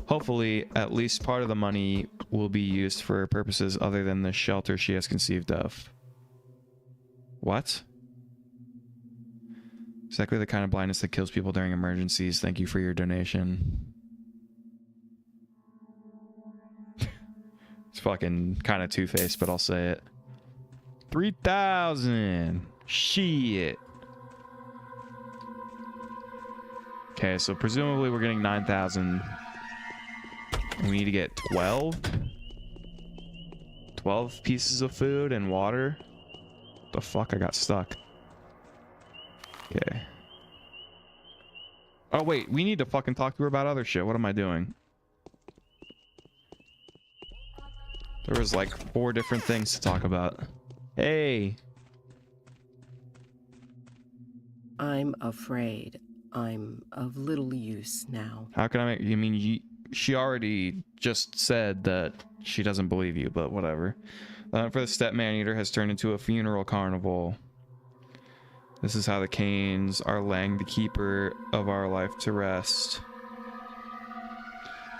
Hopefully, at least part of the money will be used for purposes other than the shelter she has conceived of. What? Exactly the kind of blindness that kills people during emergencies. Thank you for your donation. It's fucking kind of two-faced, but I'll say it. 3,000. Shit. Okay, so presumably we're getting 9,000. We need to get 12 pieces of food and water. The fuck, I got stuck. Okay. Oh wait, we need to fucking talk to her about other shit. What am I doing? There was like 4 different things to talk about. Hey. I'm afraid I'm of little use now. How can I make... I mean, she already just said that she doesn't believe you, but whatever. For the Step Man-Eater has turned into a funeral carnival. This is how the Canes are laying the keeper of our life to rest.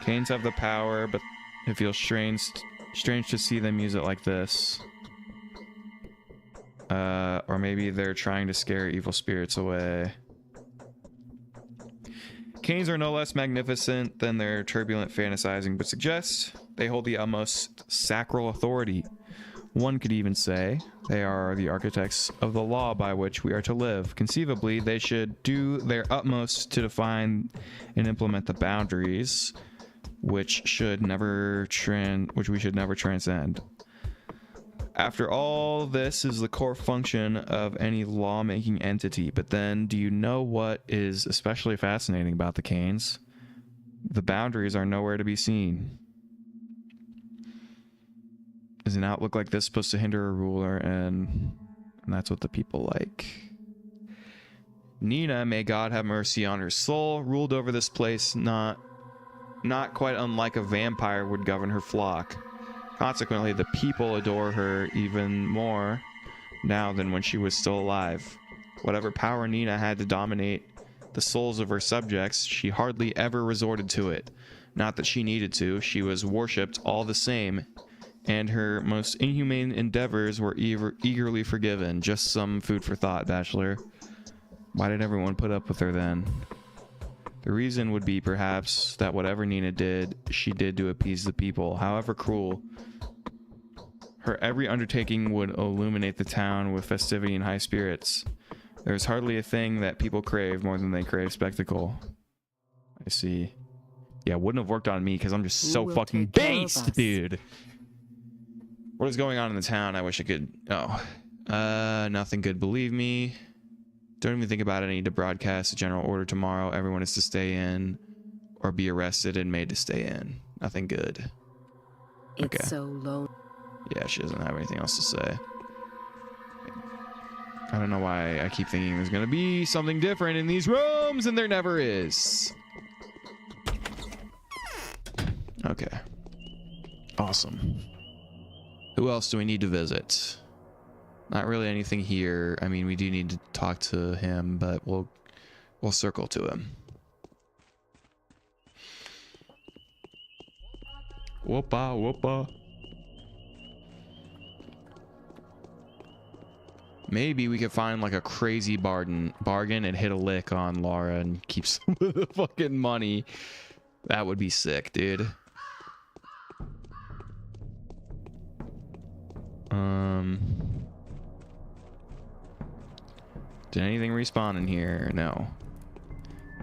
Canes have the power, but it feels strange to see them use it like this. Or maybe they're trying to scare evil spirits away. Canes are no less magnificent than their turbulent fantasizing would suggest. They hold the utmost sacral authority. One could even say they are the architects of the law by which we are to live. Conceivably, they should do their utmost to define and implement the boundaries which we should never transcend. After all, this is the core function of any lawmaking entity. But then, do you know what is especially fascinating about the Canes? The boundaries are nowhere to be seen. Is an outlook like this supposed to hinder a ruler? And that's what the people like. Nina, may God have mercy on her soul, ruled over this place, not quite unlike a vampire would govern her flock. Consequently, the people adore her even more now than when she was still alive. Whatever power Nina had to dominate the souls of her subjects, she hardly ever resorted to it. Not that she needed to, she was worshipped all the same, and her most inhumane endeavors were eagerly forgiven. Just some food for thought, Bachelor. Why did everyone put up with her then? The reason would be perhaps that whatever Nina did, she did to appease the people, however cruel. Her every undertaking would illuminate the town with festivity and high spirits. There's hardly a thing that people crave more than they crave spectacle. I see. Yeah, it wouldn't have worked on me because I'm just so fucking based, dude. What is going on in the town? I wish I could... Oh. Nothing good, believe me. Don't even think about it. I need to broadcast a general order tomorrow. Everyone is to stay in or be arrested and made to stay in. Nothing good. It's so lonely. Yeah, she doesn't have anything else to say. I don't know why I keep thinking there's going to be something different in these rooms, and there never is. Okay. Awesome. Who else do we need to visit? Not really anything here. I mean, we do need to talk to him, but we'll circle to him. Whoopa, whoopa. Maybe we could find like a crazy bargain and hit a lick on Lara and keep some of the fucking money. That would be sick, dude. Did anything respawn in here? No.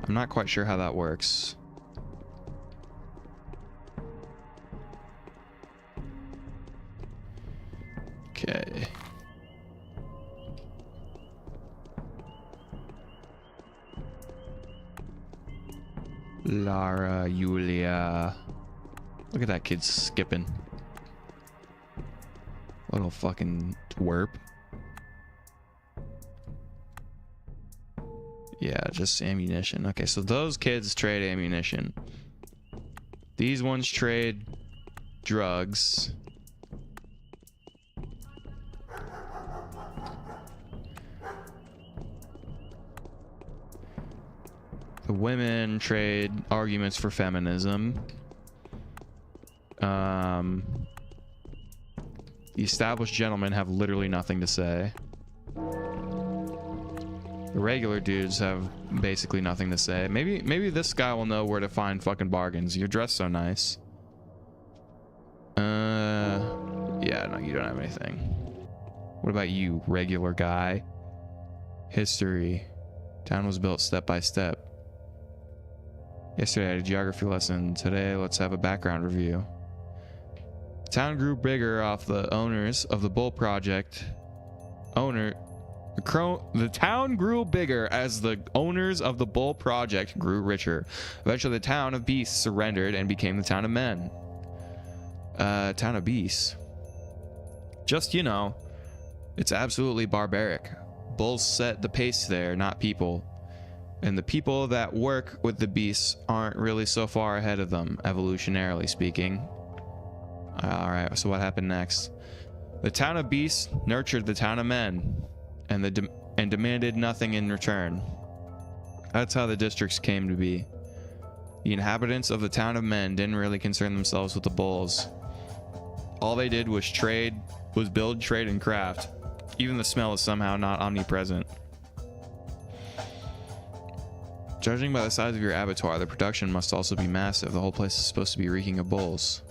I'm not quite sure how that works. Okay. Lara, Yulia. Look at that kid skipping. Little fucking twerp. Yeah, just ammunition. Okay, so those kids trade ammunition. These ones trade drugs. The women trade arguments for feminism. The established gentlemen have literally nothing to say. The regular dudes have basically nothing to say. Maybe this guy will know where to find fucking bargains. You're dressed so nice. Yeah, no, you don't have anything. What about you, regular guy? History. Town was built step by step. Yesterday I had a geography lesson. Today, let's have a background review. The town grew bigger off the owners of the Bull Project. The town grew bigger as the owners of the Bull Project grew richer. Eventually, the town of beasts surrendered and became the town of men. Town of beasts. Just, you know, it's absolutely barbaric. Bulls set the pace there, not people. And the people that work with the beasts aren't really so far ahead of them, evolutionarily speaking. Alright, so what happened next? The town of beasts nurtured the town of men, and demanded nothing in return. That's how the districts came to be. The inhabitants of the town of men didn't really concern themselves with the bulls. All they did was build, trade, and craft. Even the smell is somehow not omnipresent. Judging by the size of your abattoir, the production must also be massive. The whole place is supposed to be reeking of bulls.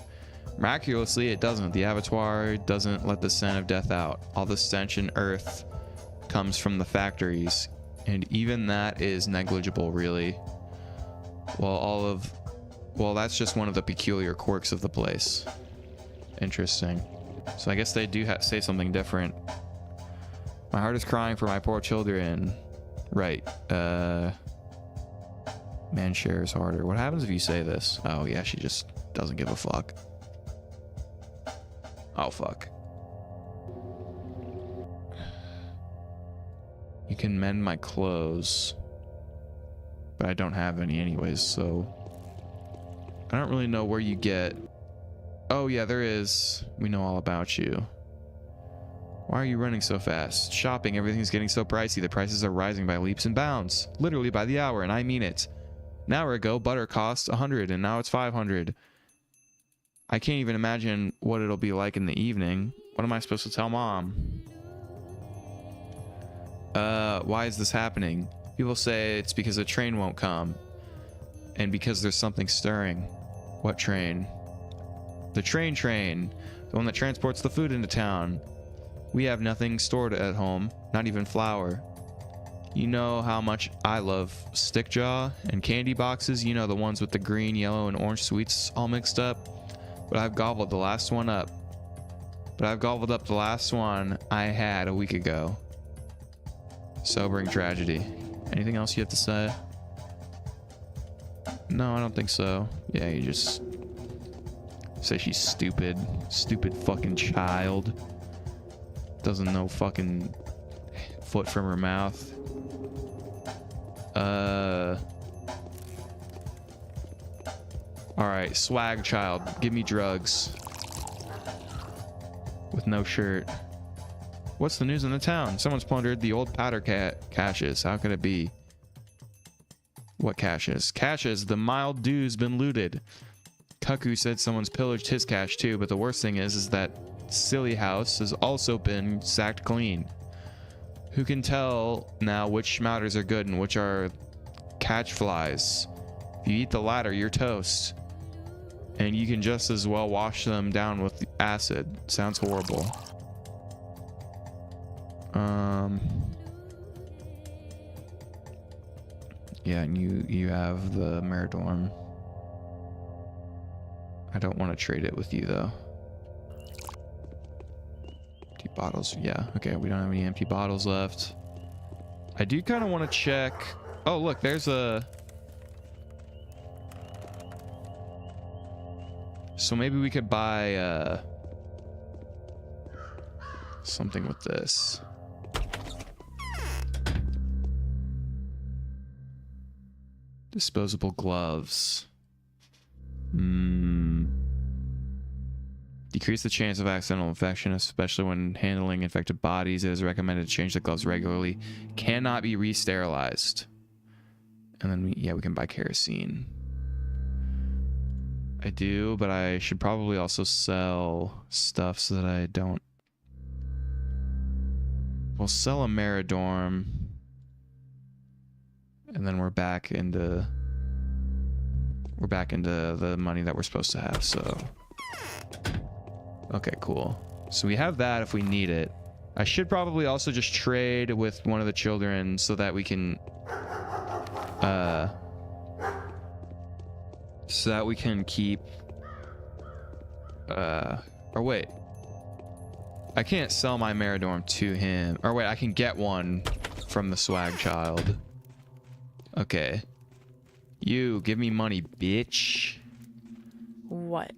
Miraculously, it doesn't. The abattoir doesn't let the scent of death out. All the stench and earth comes from the factories, and even that is negligible, really. Well, that's just one of the peculiar quirks of the place. Interesting. So I guess they do say something different. My heart is crying for my poor children. Right. Man shares harder. What happens if you say this? Oh yeah, she just doesn't give a fuck. Oh fuck. You can mend my clothes, but I don't have any anyways, so I don't really know where you get. Oh yeah, there is. We know all about you. Why are you running so fast? Shopping, everything's getting so pricey. The prices are rising by leaps and bounds, literally by the hour, and I mean it. An hour ago, butter cost 100 and now it's 500. I can't even imagine what it'll be like in the evening. What am I supposed to tell mom? Why is this happening? People say it's because a train won't come. And because there's something stirring. What train? The train. The one that transports the food into town. We have nothing stored at home. Not even flour. You know how much I love stickjaw and candy boxes. You know, the ones with the green, yellow, and orange sweets all mixed up. But I've gobbled the last one up. But I've gobbled up the last one I had a week ago. Sobering tragedy. Anything else you have to say? No, I don't think so. Yeah, you just say she's stupid. Stupid fucking child. Doesn't know fucking foot from her mouth. Alright, swag child. Give me drugs. With no shirt. What's the news in the town? Someone's plundered the old powder caches. How can it be? What caches? Caches. The mild dew's been looted. Cuckoo said someone's pillaged his cache too, but the worst thing is that silly house has also been sacked clean. Who can tell now which schmouters are good and which are catch flies? If you eat the latter, you're toast. And you can just as well wash them down with acid. Sounds horrible. Yeah, and you have the Meridorm. I don't want to trade it with you though. Empty bottles, yeah. Okay, we don't have any empty bottles left. I do kind of want to check. Oh, look, there's a. So maybe we could buy something with this. Disposable gloves. Decrease the chance of accidental infection, especially when handling infected bodies. It is recommended to change the gloves regularly. Cannot be re-sterilized. And then, we can buy kerosene. I do, but I should probably also sell stuff so that I don't... We'll sell a Meridorm. And then we're back into the money that we're supposed to have, so... Okay, cool. So we have that if we need it. I should probably also just trade with one of the children so that we can... so that we can keep... Or wait. I can't sell my Meridorm to him. Or wait, I can get one from the swag child. Okay. You, give me money, bitch. What?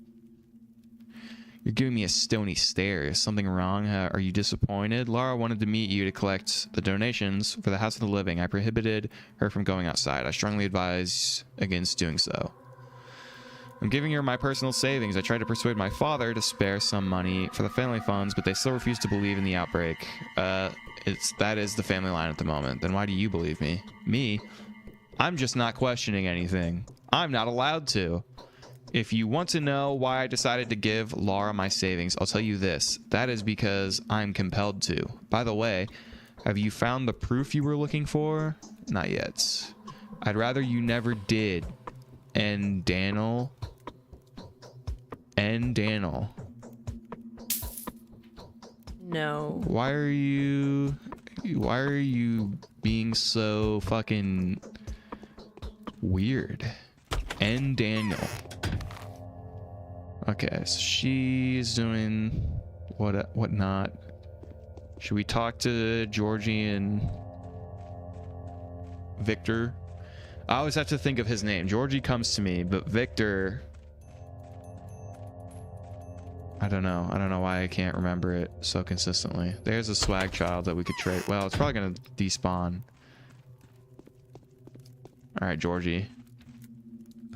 You're giving me a stony stare. Is something wrong? Are you disappointed? Laura wanted to meet you to collect the donations for the House of the Living. I prohibited her from going outside. I strongly advise against doing so. I'm giving her my personal savings. I tried to persuade my father to spare some money for the family funds, but they still refuse to believe in the outbreak. That is the family line at the moment. Then why do you believe me? Me? I'm just not questioning anything. I'm not allowed to. If you want to know why I decided to give Laura my savings, I'll tell you this. That is because I'm compelled to. By the way, have you found the proof you were looking for? Not yet. I'd rather you never did. And Daniel. No. Why are you being so fucking weird? And Daniel. Okay, so she's doing what not? Should we talk to Georgie and Victor? I always have to think of his name. Georgie comes to me, but Victor, I don't know. I don't know why I can't remember it so consistently. There's a swag child that we could trade. Well, it's probably gonna despawn. All right, Georgie.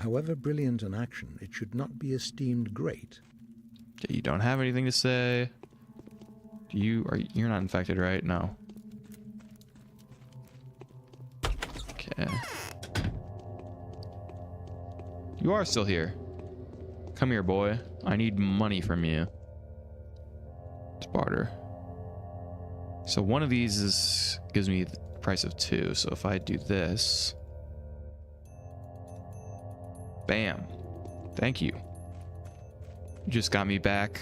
However brilliant an action, it should not be esteemed great. Okay, you don't have anything to say. You're not infected, right? No. Okay. You are still here. Come here, boy. I need money from you. It's barter. So one of these gives me the price of 2. So if I do this, bam. Thank you. You just got me back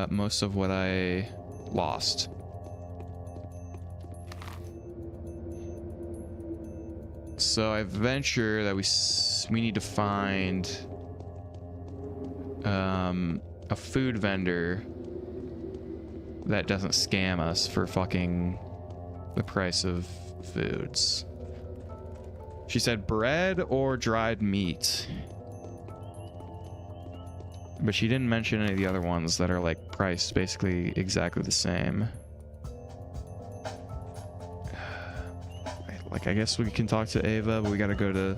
most of what I lost. So I venture that we need to find a food vendor that doesn't scam us for fucking the price of foods. She said bread or dried meat. But she didn't mention any of the other ones that are like priced basically exactly the same. Like, I guess we can talk to Ava, but we gotta go to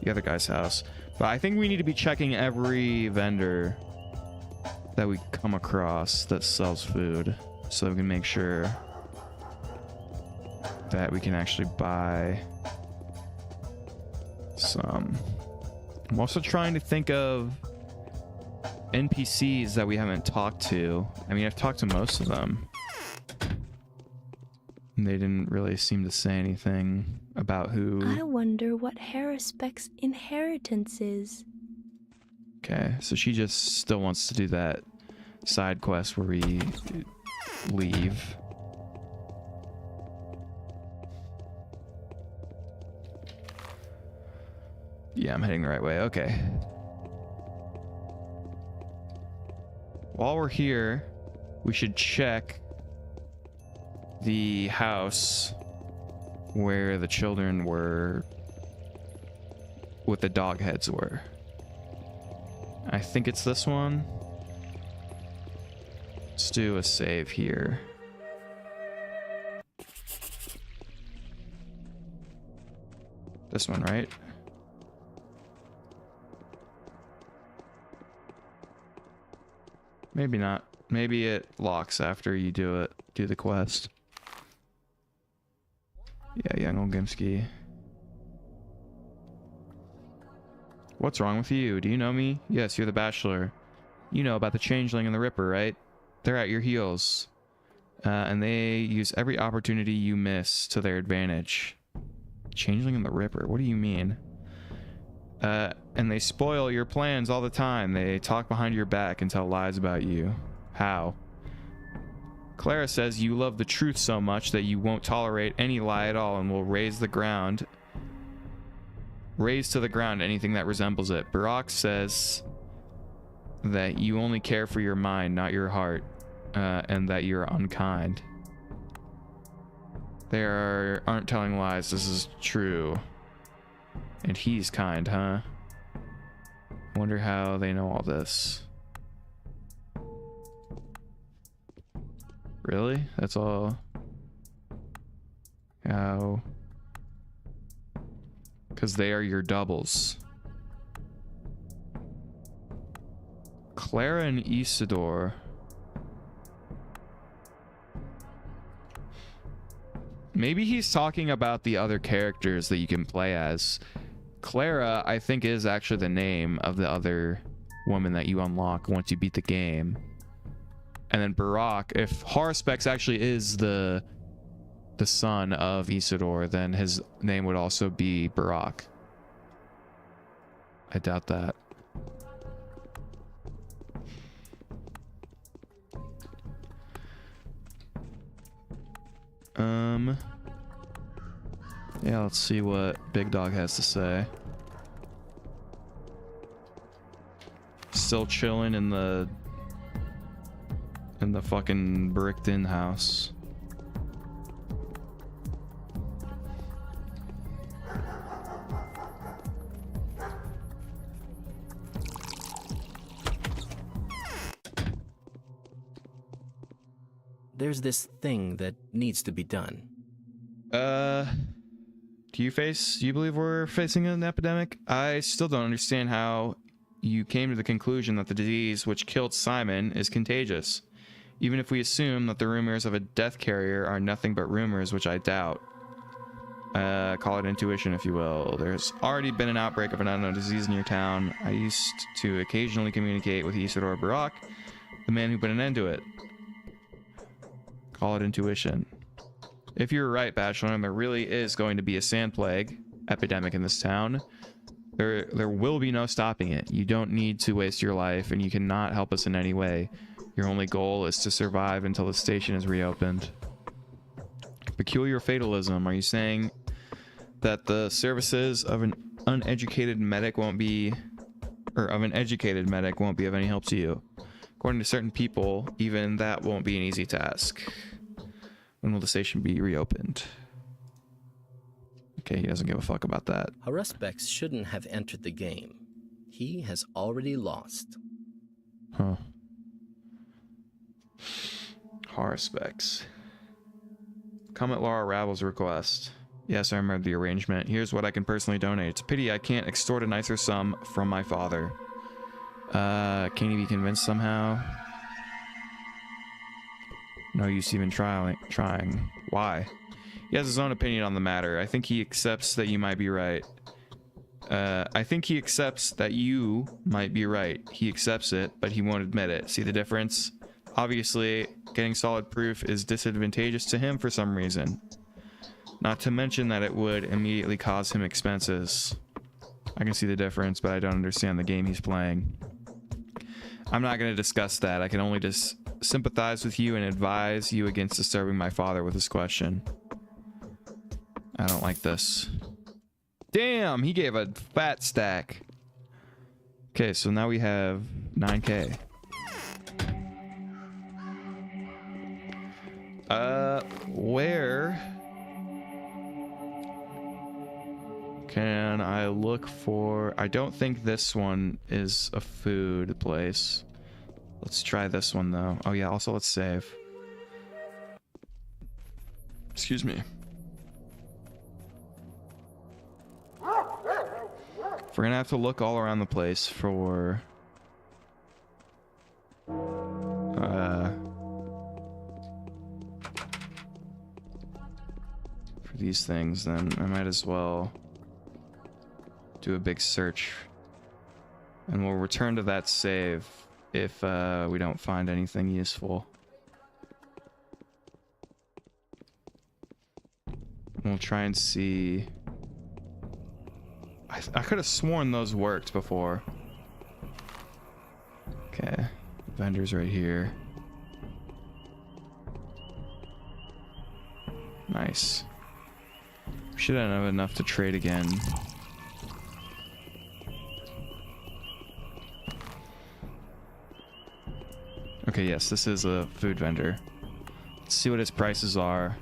the other guy's house. But I think we need to be checking every vendor that we come across that sells food so that we can make sure that we can actually buy some. I'm also trying to think of NPCs that we haven't talked to. I mean, I've talked to most of them. They didn't really seem to say anything about who... I wonder what Harrispeck's inheritance is. Okay, so she just still wants to do that side quest where we leave. Yeah, I'm heading the right way. Okay. While we're here, we should check the house where the children were, what the dog heads were. I think it's this one. Let's do a save here. This one, right? Maybe not. Maybe it locks after you do the quest. Yeah, Young Ogimski. What's wrong with you? Do you know me? Yes, you're the Bachelor. You know about the Changeling and the Ripper, right? They're at your heels. And they use every opportunity you miss to their advantage. Changeling and the Ripper? What do you mean? And they spoil your plans all the time. They talk behind your back and tell lies about you. How? Clara says you love the truth so much that you won't tolerate any lie at all and will raise to the ground anything that resembles it. Barack says that you only care for your mind, not your heart, and that you're unkind. They aren't telling lies. This is true. And he's kind, huh? Wonder how they know all this. Really? That's all? How? Because they are your doubles. Clara and Isidore. Maybe he's talking about the other characters that you can play as. Clara, I think, is actually the name of the other woman that you unlock once you beat the game. And then Barack, if Haruspex actually is the son of Isidore, then his name would also be Barack. I doubt that. Yeah, let's see what Big Dog has to say. Still chilling in the fucking bricked in house. There's this thing that needs to be done. Do you believe we're facing an epidemic? I still don't understand how you came to the conclusion that the disease which killed Simon is contagious. Even if we assume that the rumors of a death carrier are nothing but rumors, which I doubt. Call it intuition, if you will. There's already been an outbreak of an unknown disease in your town. I used to occasionally communicate with Isidore Barack, the man who put an end to it. Call it intuition. If you're right, Bachelor, and there really is going to be a sand plague epidemic in this town, there will be no stopping it. You don't need to waste your life, and you cannot help us in any way. Your only goal is to survive until the station is reopened. Peculiar fatalism. Are you saying that the services of an uneducated medic won't be, or of an educated medic won't be of any help to you? According to certain people, even that won't be an easy task. When will the station be reopened? Okay, he doesn't give a fuck about that. Haruspex shouldn't have entered the game. He has already lost. Huh. Haruspex. Come at Laura Ravel's request. Yes, I remember the arrangement. Here's what I can personally donate. It's a pity I can't extort a nicer sum from my father. Can he be convinced somehow? No use even trying. Why? He has his own opinion on the matter. I think he accepts that you might be right. I think he accepts that you might be right. He accepts it, but he won't admit it. See the difference? Obviously, getting solid proof is disadvantageous to him for some reason. Not to mention that it would immediately cause him expenses. I can see the difference, but I don't understand the game he's playing. I'm not going to discuss that. I can only just sympathize with you and advise you against disturbing my father with this question. I don't like this. Damn, he gave a fat stack. Okay, so now we have 9K. Where can I look for? I don't think this one is a food place. Let's try this one though. Oh yeah, also let's save. Excuse me. We're gonna have to look all around the place for these things, then I might as well do a big search. And we'll return to that save if we don't find anything useful. We'll try and see. I could have sworn those worked before. Okay, vendors right here. Nice. Should have enough to trade again. Okay, yes, this is a food vendor. Let's see what its prices are.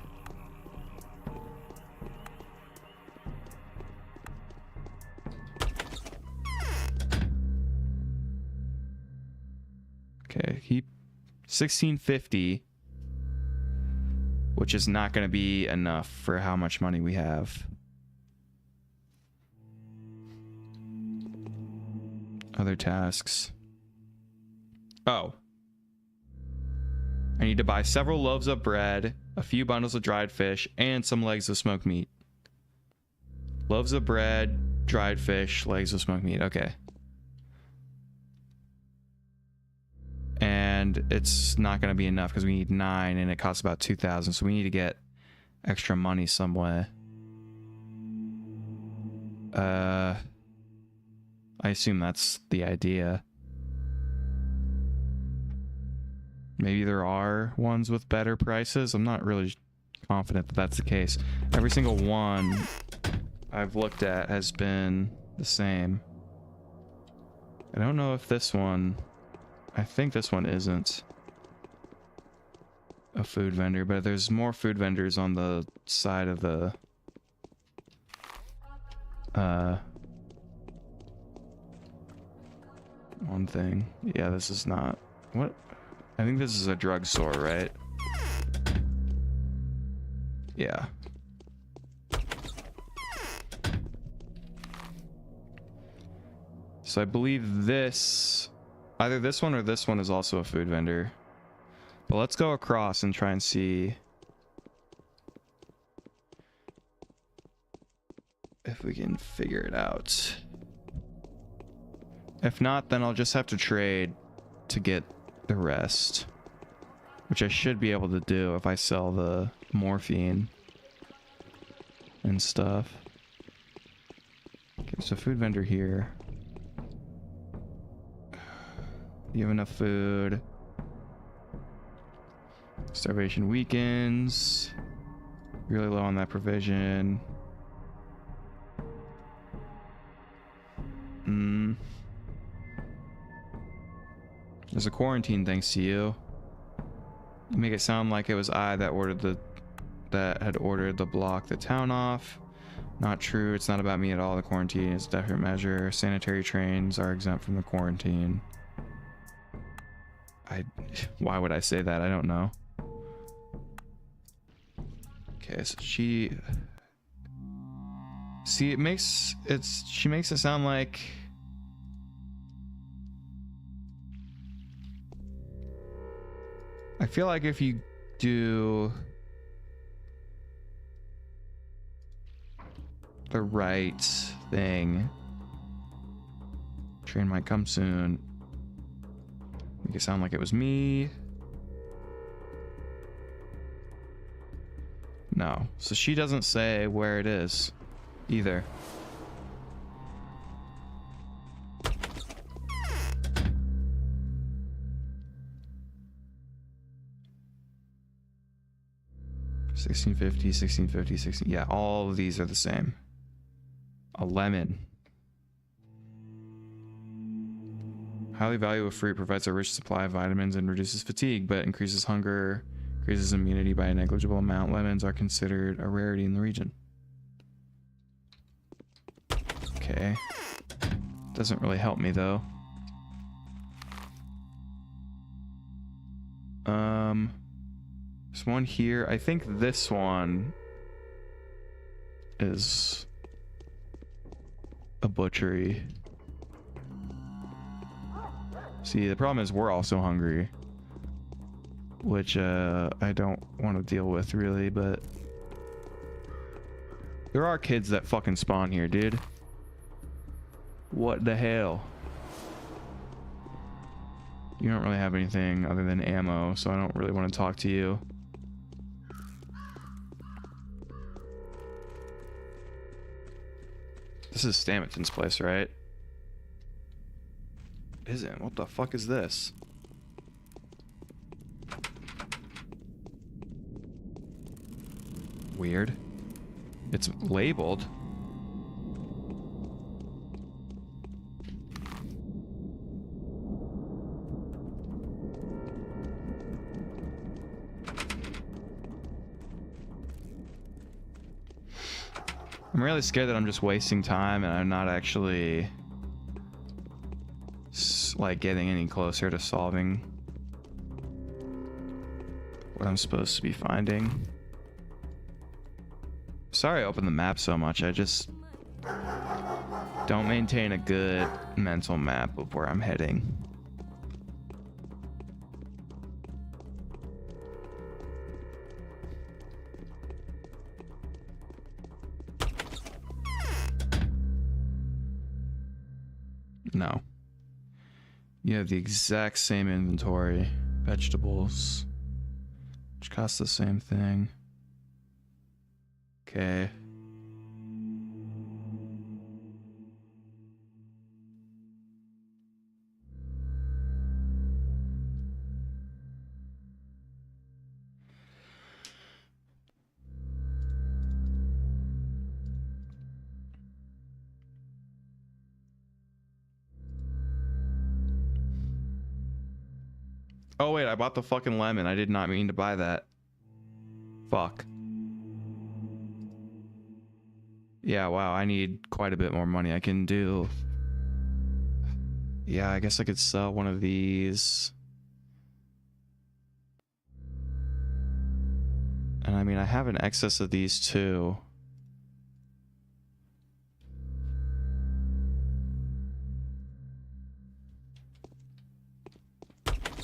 Okay, he 1650, which is not going to be enough for how much money we have. Other tasks. Oh. I need to buy several loaves of bread, a few bundles of dried fish, and some legs of smoked meat. Loaves of bread, dried fish, legs of smoked meat. Okay. And it's not going to be enough because we need 9 and it costs about 2,000. So we need to get extra money some way. I assume that's the idea. Maybe there are ones with better prices. I'm not really confident that that's the case. Every single one I've looked at has been the same. I don't know if this one... I think this one isn't a food vendor, but there's more food vendors on the side of the... one thing. Yeah, this is not... What? I think this is a drugstore, right? Yeah. So I believe this... Either this one or this one is also a food vendor. But let's go across and try and see if we can figure it out. If not, then I'll just have to trade to get the rest, which I should be able to do if I sell the morphine and stuff. Okay, so food vendor here. You have enough food. Starvation weakens. Really low on that provision. There's a quarantine thanks to you. You make it sound like it was I that had ordered the block the town off. Not true. It's not about me at all. The quarantine is a definite measure. Sanitary trains are exempt from the quarantine. Why would I say that? I don't know. Okay, so she makes it sound like I feel like if you do the right thing, train might come soon. Make it sound like it was me. No. So she doesn't say where it is either. $16.50. Yeah, all of these are the same. A lemon. Highly valuable fruit, provides a rich supply of vitamins and reduces fatigue, but increases hunger, increases immunity by a negligible amount. Lemons are considered a rarity in the region. Okay. Doesn't really help me though. There's one here. I think this one is a butchery. See, the problem is we're also hungry. Which, I don't want to deal with, really, but... There are kids that fucking spawn here, dude. What the hell? You don't really have anything other than ammo, so I don't really want to talk to you. This is Stamington's place, right? Isn't. What the fuck is this? Weird. It's labeled. I'm really scared that I'm just wasting time and I'm not actually like getting any closer to solving what I'm supposed to be finding. Sorry I opened the map so much. I just don't maintain a good mental map of where I'm heading. No. You have the exact same inventory. Vegetables. Which cost the same thing. Okay. Oh wait, I bought the fucking lemon. I did not mean to buy that. Fuck. Yeah, wow, I need quite a bit more money. I can do... Yeah, I guess I could sell one of these. And I mean, I have an excess of these too.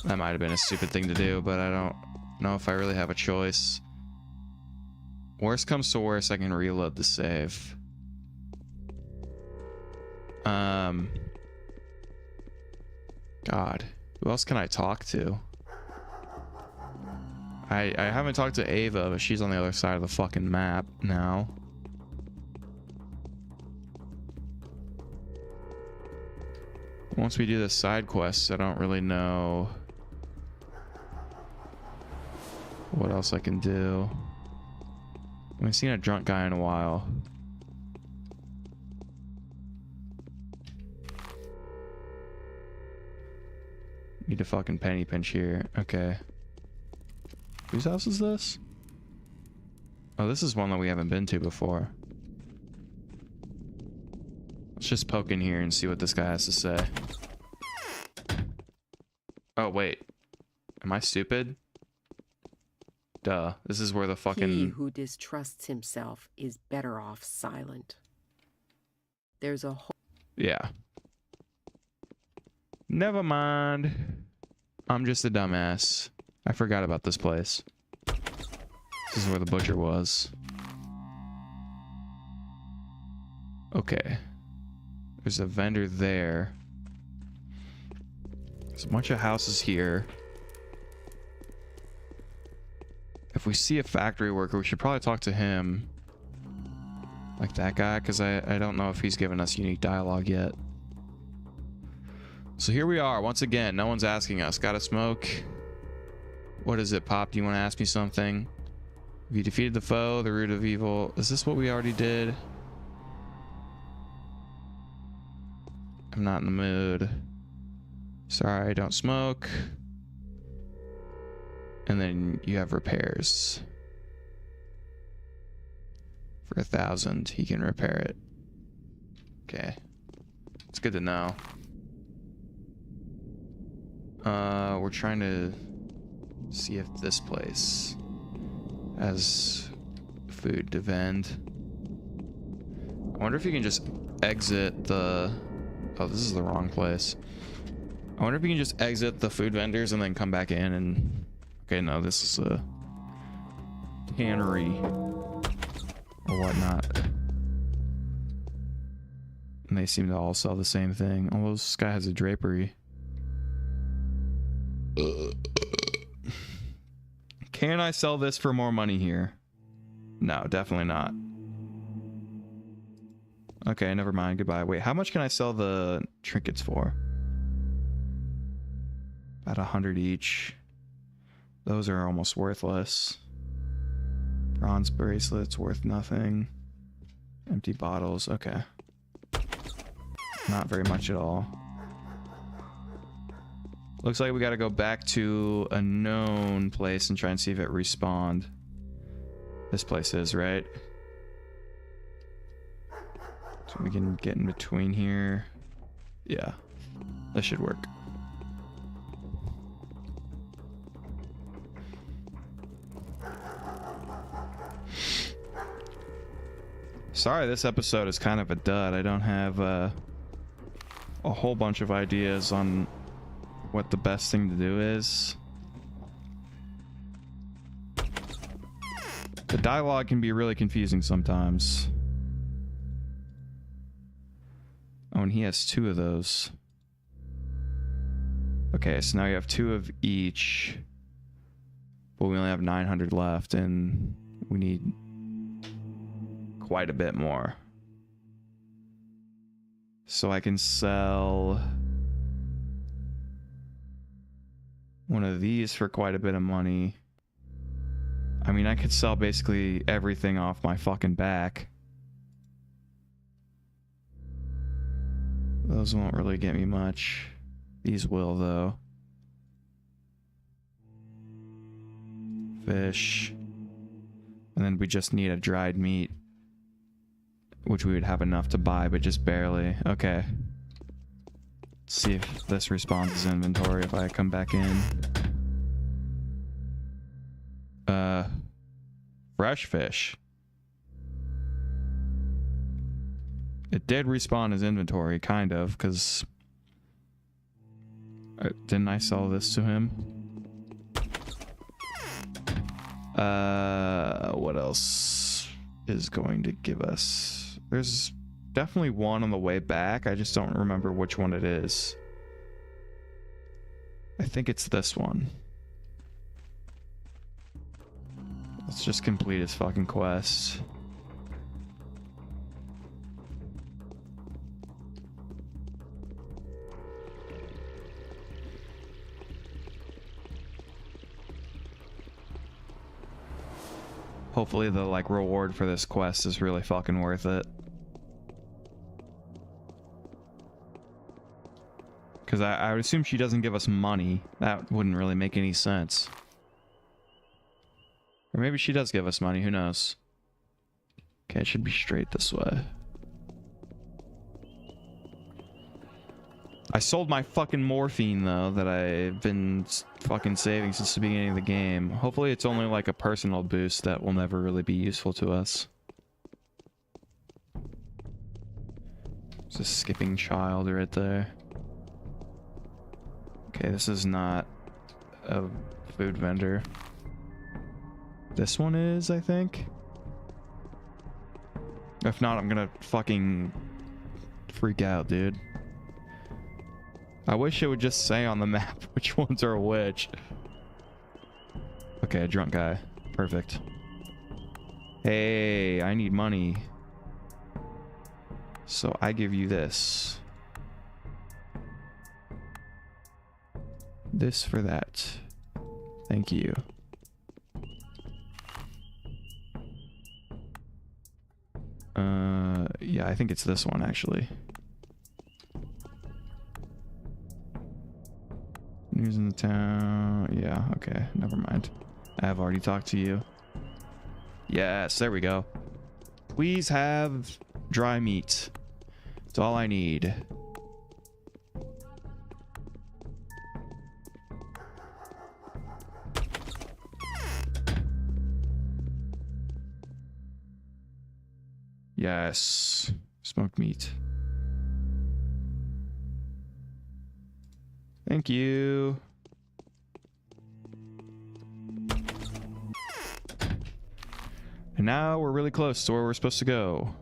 That might have been a stupid thing to do, but I don't know if I really have a choice. Worst comes to worst, I can reload the save. God, who else can I talk to? I haven't talked to Ava, but she's on the other side of the fucking map now. Once we do the side quests, I don't really know what else I can do. I haven't seen a drunk guy in a while. Need a fucking penny pinch here. Okay. Whose house is this? Oh, this is one that we haven't been to before. Let's just poke in here and see what this guy has to say. Oh, wait. Am I stupid? Duh. This is where the fucking... He who distrusts himself is better off silent. There's a whole... Yeah. Never mind. I'm just a dumbass. I forgot about this place. This is where the butcher was. Okay. There's a vendor there. There's a bunch of houses here. If we see a factory worker, we should probably talk to him. Like that guy, because I don't know if he's given us unique dialogue yet. So here we are, once again. No one's asking us. Gotta smoke. What is it, Pop? Do you want to ask me something? Have you defeated the foe, the root of evil? Is this what we already did? I'm not in the mood. Sorry, I don't smoke. And then you have repairs. For 1,000, he can repair it. Okay. It's good to know. We're trying to see if this place has food to vend. I wonder if you can just exit the... Oh, this is the wrong place. I wonder if you can just exit the food vendors and then come back in and... Okay, no, this is a tannery or whatnot. And they seem to all sell the same thing. Oh, this guy has a drapery. Can I sell this for more money here? No, definitely not. Okay, never mind. Goodbye. Wait, how much can I sell the trinkets for? About 100 each. Those are almost worthless. Bronze bracelets worth nothing. Empty bottles. Okay. Not very much at all. Looks like we gotta go back to a known place and try and see if it respawned. This place is, right? So we can get in between here. Yeah. This should work. Sorry, this episode is kind of a dud. I don't have a whole bunch of ideas on what the best thing to do is. The dialogue can be really confusing sometimes. Oh, and he has 2 of those. Okay, so now you have 2 of each. But we only have 900 left, and we need quite a bit more. So I can sell one of these for quite a bit of money. I mean, I could sell basically everything off my fucking back. Those won't really get me much. These will, though. Fish. And then we just need a dried meat, which we would have enough to buy, but just barely. Okay. Let's see if this respawns as inventory if I come back in. Fresh fish. It did respawn as inventory, kind of, because... didn't I sell this to him? What else is going to give us? There's definitely one on the way back. I just don't remember which one it is. I think it's this one. Let's just complete his fucking quest. Hopefully the like reward for this quest is really fucking worth it. Because I would assume she doesn't give us money. That wouldn't really make any sense. Or maybe she does give us money, who knows? Okay, it should be straight this way. I sold my fucking morphine, though, that I've been fucking saving since the beginning of the game. Hopefully it's only like a personal boost that will never really be useful to us. There's a skipping child right there. Okay, this is not a food vendor. This one is, I think. If not, I'm gonna fucking freak out, dude. I wish it would just say on the map which ones are which. Okay, a drunk guy. Perfect. Hey, I need money. So I give you this. This for that. Thank you. Yeah, I think it's this one, actually. News in the town. Yeah, okay. Never mind. I have already talked to you. Yes, there we go. Please have dry meat. That's all I need. Yes. Smoked meat. Thank you. And now we're really close to where we're supposed to go.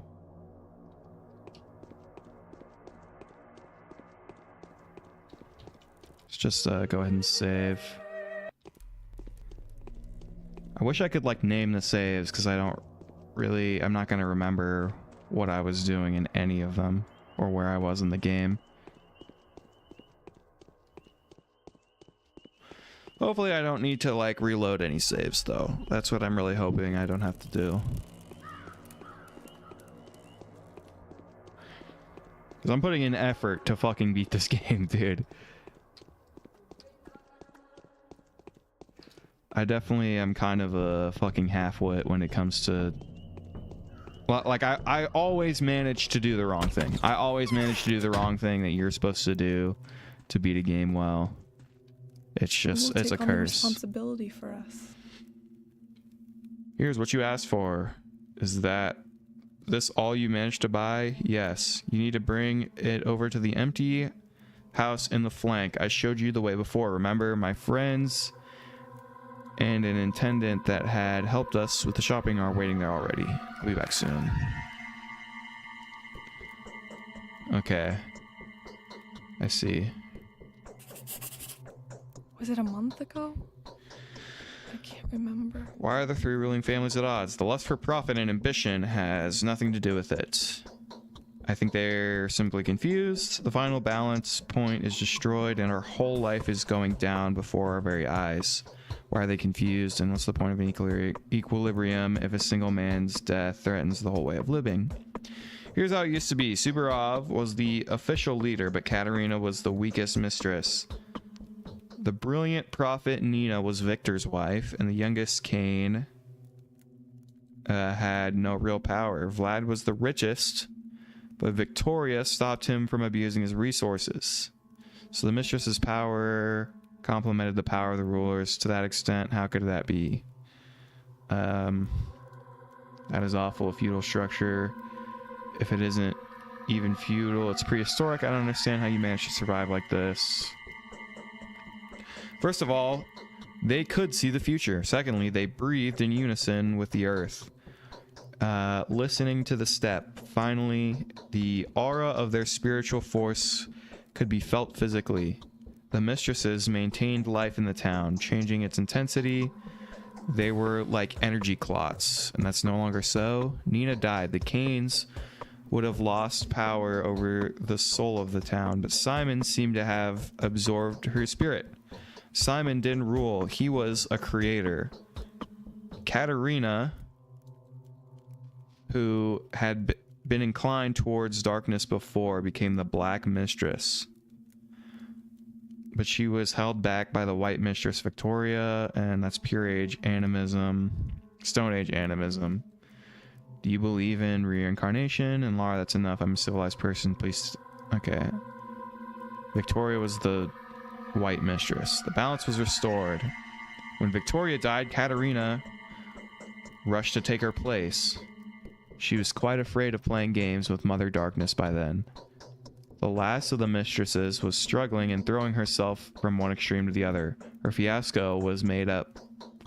Let's just go ahead and save. I wish I could like name the saves because I'm not going to remember what I was doing in any of them or where I was in the game. Hopefully I don't need to like reload any saves though. That's what I'm really hoping I don't have to do. Because I'm putting in effort to fucking beat this game, dude. I definitely am kind of a fucking half-wit when it comes to... Like, I always manage to do the wrong thing. I always manage to do the wrong thing that you're supposed to do to beat a game well. It's just, it's a curse. Responsibility for us. Here's what you asked for. Is that this all you managed to buy? Yes. You need to bring it over to the empty house in the flank. I showed you the way before. Remember, my friends and an attendant that had helped us with the shopping are waiting there already. I'll be back soon. Okay. I see. Was it a month ago? I can't remember. Why are the three ruling families at odds? The lust for profit and ambition has nothing to do with it. I think they're simply confused. The final balance point is destroyed and our whole life is going down before our very eyes. Why are they confused, and what's the point of an equilibrium if a single man's death threatens the whole way of living? Here's how it used to be. Suvorov was the official leader, but Katerina was the weakest mistress. The brilliant prophet Nina was Victor's wife, and the youngest Cain had no real power. Vlad was the richest, but Victoria stopped him from abusing his resources. So the mistress's power complemented the power of the rulers. To that extent, how could that be? That is awful. A feudal structure. If it isn't even feudal, it's prehistoric. I don't understand how you managed to survive like this. First of all, they could see the future. Secondly, they breathed in unison with the earth. Listening to the step. Finally, the aura of their spiritual force could be felt physically. The mistresses maintained life in the town, changing its intensity. They were like energy clots, and that's no longer so. Nina died. The Cains would have lost power over the soul of the town, but Simon seemed to have absorbed her spirit. Simon didn't rule. He was a creator. Katerina, who had been inclined towards darkness before, became the Black Mistress. But she was held back by the White Mistress Victoria, and that's pure age animism. Stone Age animism. Do you believe in reincarnation? And Laura, that's enough. I'm a civilized person. Please. Okay. Victoria was the White Mistress. The balance was restored. When Victoria died, Katerina rushed to take her place. She was quite afraid of playing games with Mother Darkness by then. The last of the mistresses was struggling and throwing herself from one extreme to the other. Her fiasco was made up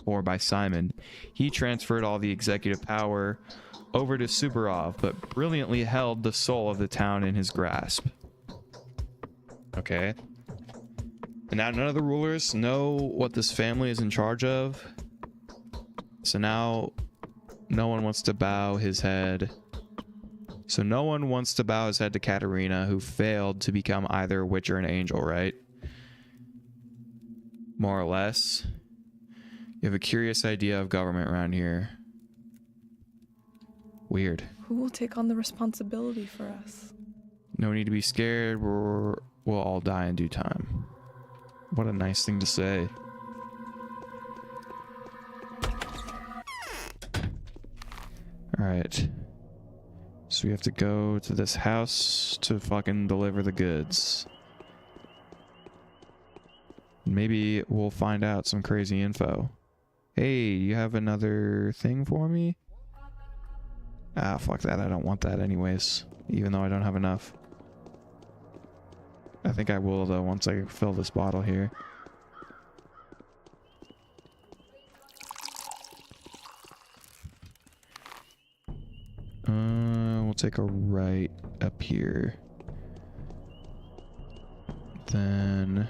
for by Simon. He transferred all the executive power over to Suvorov, but brilliantly held the soul of the town in his grasp. Okay. And now none of the rulers know what this family is in charge of. So now no one wants to bow his head. So no one wants to bow his head to Katerina, who failed to become either a witch or an angel, right? More or less. You have a curious idea of government around here. Weird. Who will take on the responsibility for us? No need to be scared. We'll all die in due time. What a nice thing to say. Alright. So we have to go to this house to fucking deliver the goods. Maybe we'll find out some crazy info. Hey, you have another thing for me? Ah, fuck that. I don't want that anyways. Even though I don't have enough. I think I will, though, once I fill this bottle here. We'll take a right up here. Then...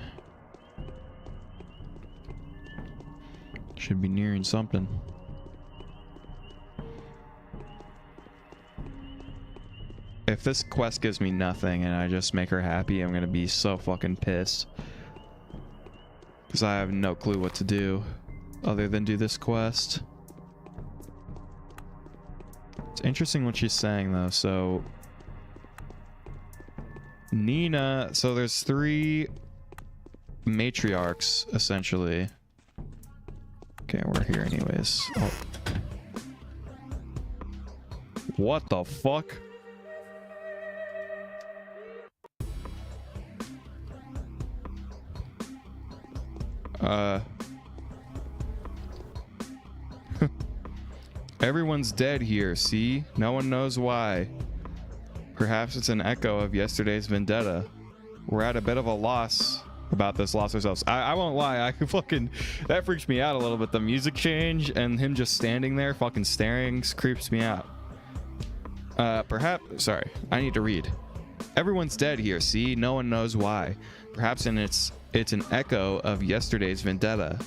should be nearing something. If this quest gives me nothing and I just make her happy, I'm gonna be so fucking pissed. Because I have no clue what to do other than do this quest. It's interesting what she's saying though, so... Nina, so there's 3 matriarchs, essentially. Okay, we're here anyways. Oh. What the fuck? Everyone's dead here, see? No one knows why. Perhaps it's an echo of yesterday's vendetta. We're at a bit of a loss about this loss ourselves. I won't lie, I fucking... that freaks me out a little bit. The music change and him just standing there fucking staring creeps me out. Perhaps... sorry, I need to read. Everyone's dead here, see? No one knows why. Perhaps it's an echo of yesterday's vendetta.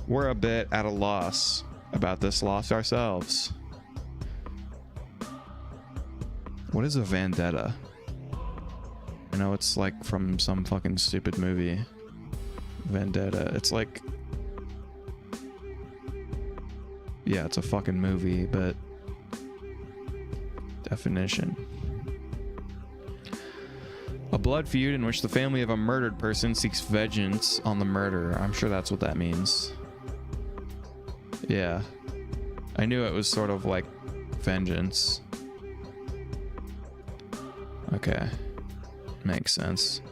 We're a bit at a loss about this loss ourselves. What is a vendetta? I know it's like from some fucking stupid movie. Vendetta. It's like... yeah, it's a fucking movie, but... definition. A blood feud in which the family of a murdered person seeks vengeance on the murderer. I'm sure that's what that means. Yeah. I knew it was sort of like vengeance. Okay. Makes sense.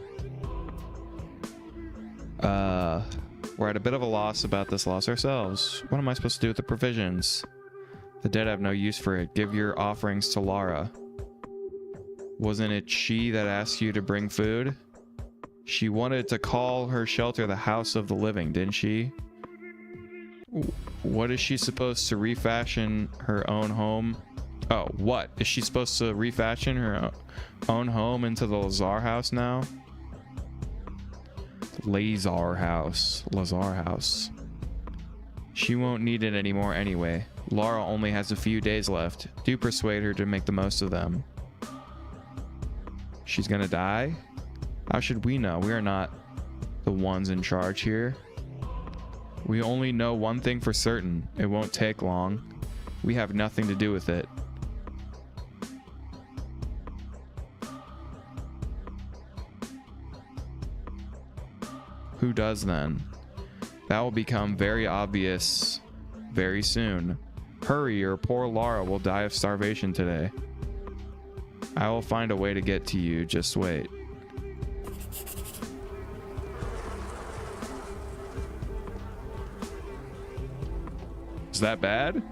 We're at a bit of a loss about this loss ourselves. What am I supposed to do with the provisions? The dead have no use for it. Give your offerings to Lara. Wasn't it she that asked you to bring food? She wanted to call her shelter the House of the Living, didn't she? What is she supposed to refashion her own home? Oh, what? Is she supposed to refashion her own home into the Lazar house now? Lazar house. She won't need it anymore anyway. Lara only has a few days left. Do persuade her to make the most of them. She's gonna die? How should we know? We are not the ones in charge here. We only know one thing for certain. It won't take long. We have nothing to do with it. Who does then? That will become very obvious very soon. Hurry, or poor Lara will die of starvation today. I will find a way to get to you. Just wait. Is that bad?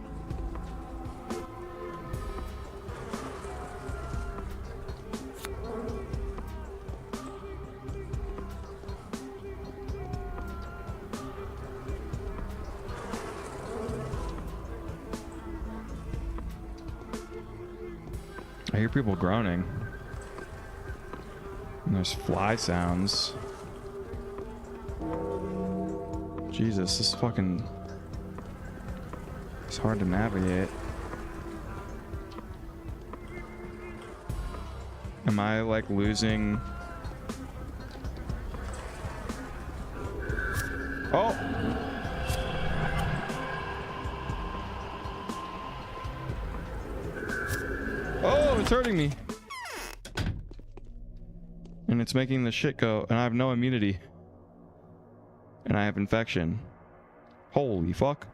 I hear people groaning. And there's fly sounds. Jesus, this fucking... it's hard to navigate. Am I like losing... oh! Oh, it's hurting me. And it's making the shit go, and I have no immunity. And I have infection. Holy fuck.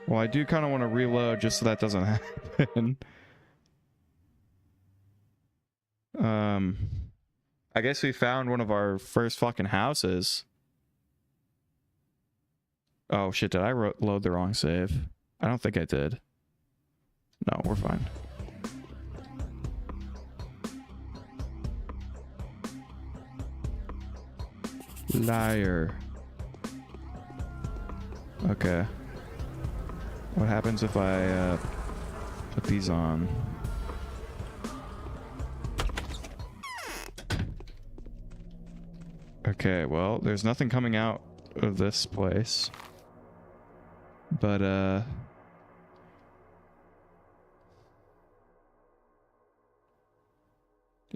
Well, I do kind of want to reload just so that doesn't happen. I guess we found one of our first fucking houses. Oh shit, did I load the wrong save? I don't think I did. No, we're fine. Liar. Okay. What happens if I put these on? Okay, well, there's nothing coming out of this place. But,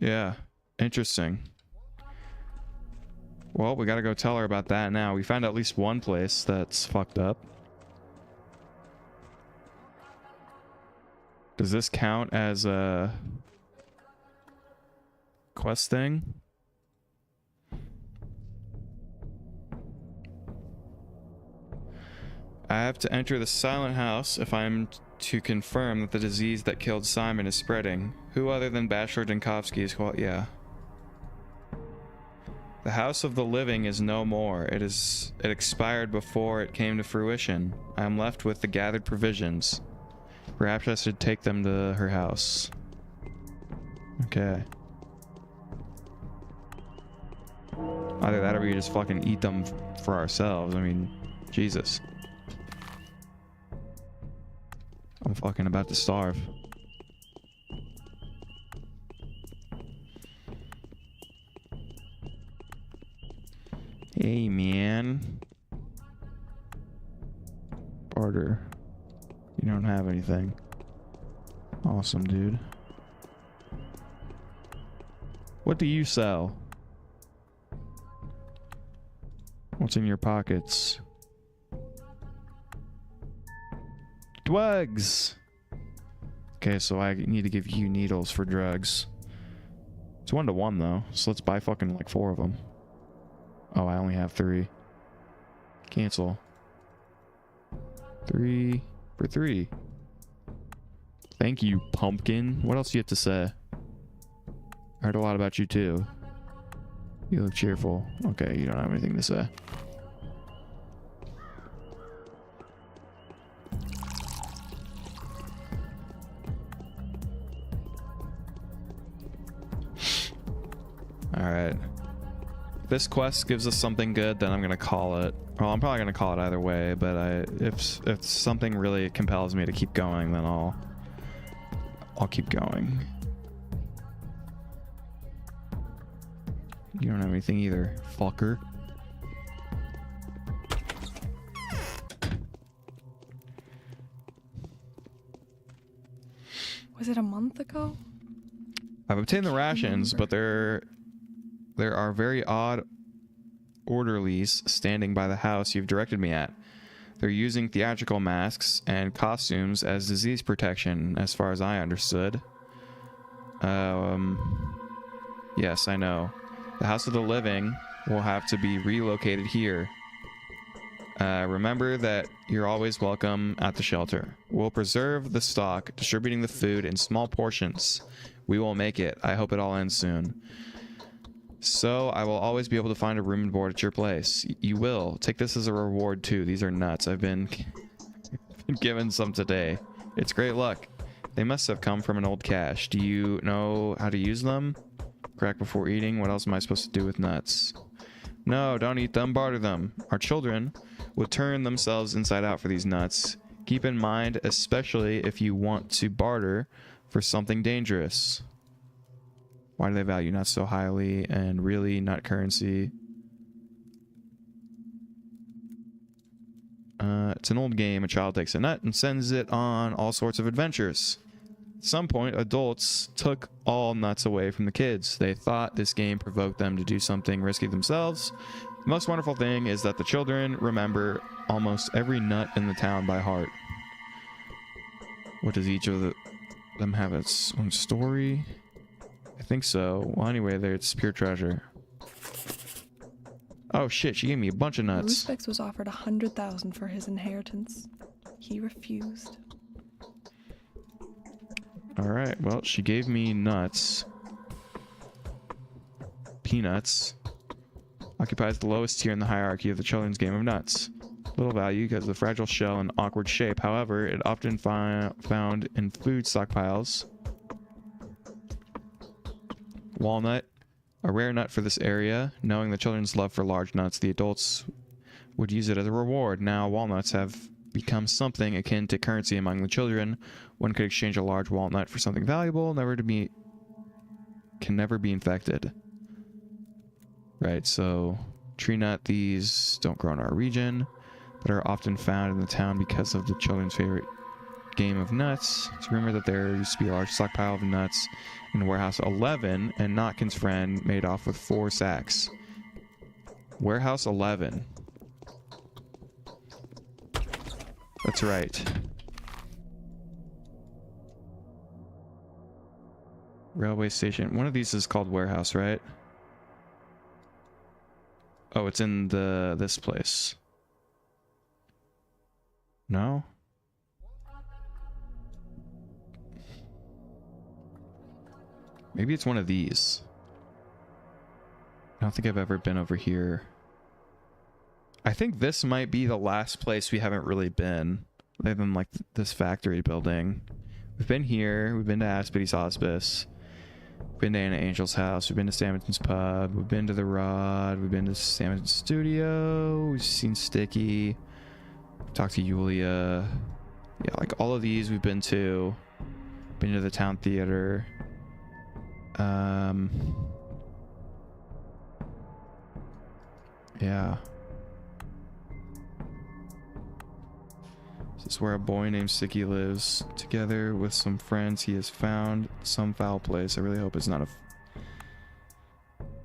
yeah, interesting. Well, we gotta go tell her about that now. We found at least one place that's fucked up. Does this count as a quest thing? I have to enter the silent house if I'm to confirm that the disease that killed Simon is spreading. Who other than Bachelor Dinkovsky is yeah. The house of the living is no more. It expired before it came to fruition. I am left with the gathered provisions. Perhaps I should take them to her house. Okay. Either that or we just fucking eat them for ourselves. I mean, Jesus. I'm fucking about to starve. Hey, man. Barter. You don't have anything. Awesome, dude. What do you sell? What's in your pockets? Drugs! Okay, so I need to give you needles for drugs. It's 1-to-1 though, so let's buy fucking like 4 of them. Oh, I only have 3. Cancel. 3 for 3. Thank you, pumpkin. What else do you have to say? I heard a lot about you too. You look cheerful. Okay, you don't have anything to say. Alright. If this quest gives us something good, then I'm gonna call it. Well, I'm probably gonna call it either way, but if something really compels me to keep going, then I'll keep going. You don't have anything either, fucker. Was it a month ago? I've obtained the rations, but there are very odd orderlies standing by the house you've directed me at. They're using theatrical masks and costumes as disease protection, as far as I understood. Yes, I know. The House of the Living will have to be relocated here. Remember that you're always welcome at the shelter. We'll preserve the stock, distributing the food in small portions. We will make it. I hope it all ends soon. So I will always be able to find a room and board at your place. You will. Take this as a reward too. These are nuts. I've been given some today. It's great luck. They must have come from an old cache. Do you know how to use them? Crack before eating. What else am I supposed to do with nuts? No, don't eat them. Barter them. Our children would turn themselves inside out for these nuts. Keep in mind, especially if you want to barter for something dangerous. Why do they value nuts so highly and really nut currency? It's an old game. A child takes a nut and sends it on all sorts of adventures. At some point, adults took all nuts away from the kids. They thought this game provoked them to do something risky themselves. The most wonderful thing is that the children remember almost every nut in the town by heart. What does each of them have its own story? I think so. Well, anyway, it's pure treasure. Oh shit, she gave me a bunch of nuts. Ruspex was offered 100,000 for his inheritance. He refused. Alright, well, she gave me nuts. Peanuts occupies the lowest tier in the hierarchy of the children's game of nuts. little value because of the fragile shell and awkward shape. However, it often found in food stockpiles. Walnut, a rare nut for this area. Knowing the children's love for large nuts, the adults would use it as a reward. Now, walnuts have become something akin to currency among the children. One could exchange a large walnut for something valuable, can never be infected. Right, so tree nut, these don't grow in our region, but are often found in the town because of the children's favorite game of nuts. It's rumored that there used to be a large stockpile of nuts in warehouse 11, and Notkin's friend made off with 4 sacks. Warehouse 11. That's right. Railway station. One of these is called warehouse, right? Oh, it's in this place. No? Maybe it's one of these. I don't think I've ever been over here. I think this might be the last place we haven't really been, other than like this factory building. We've been here, we've been to Aspidy's Hospice, we've been to Anna Angel's house, we've been to Stamington's Pub, we've been to the Rod, we've been to Stamington's Studio, we've seen Sticky, talked to Yulia. Yeah, like all of these we've been to the town theater. Yeah. This is where a boy named Sticky lives. Together with some friends, he has found some foul place. I really hope it's not a...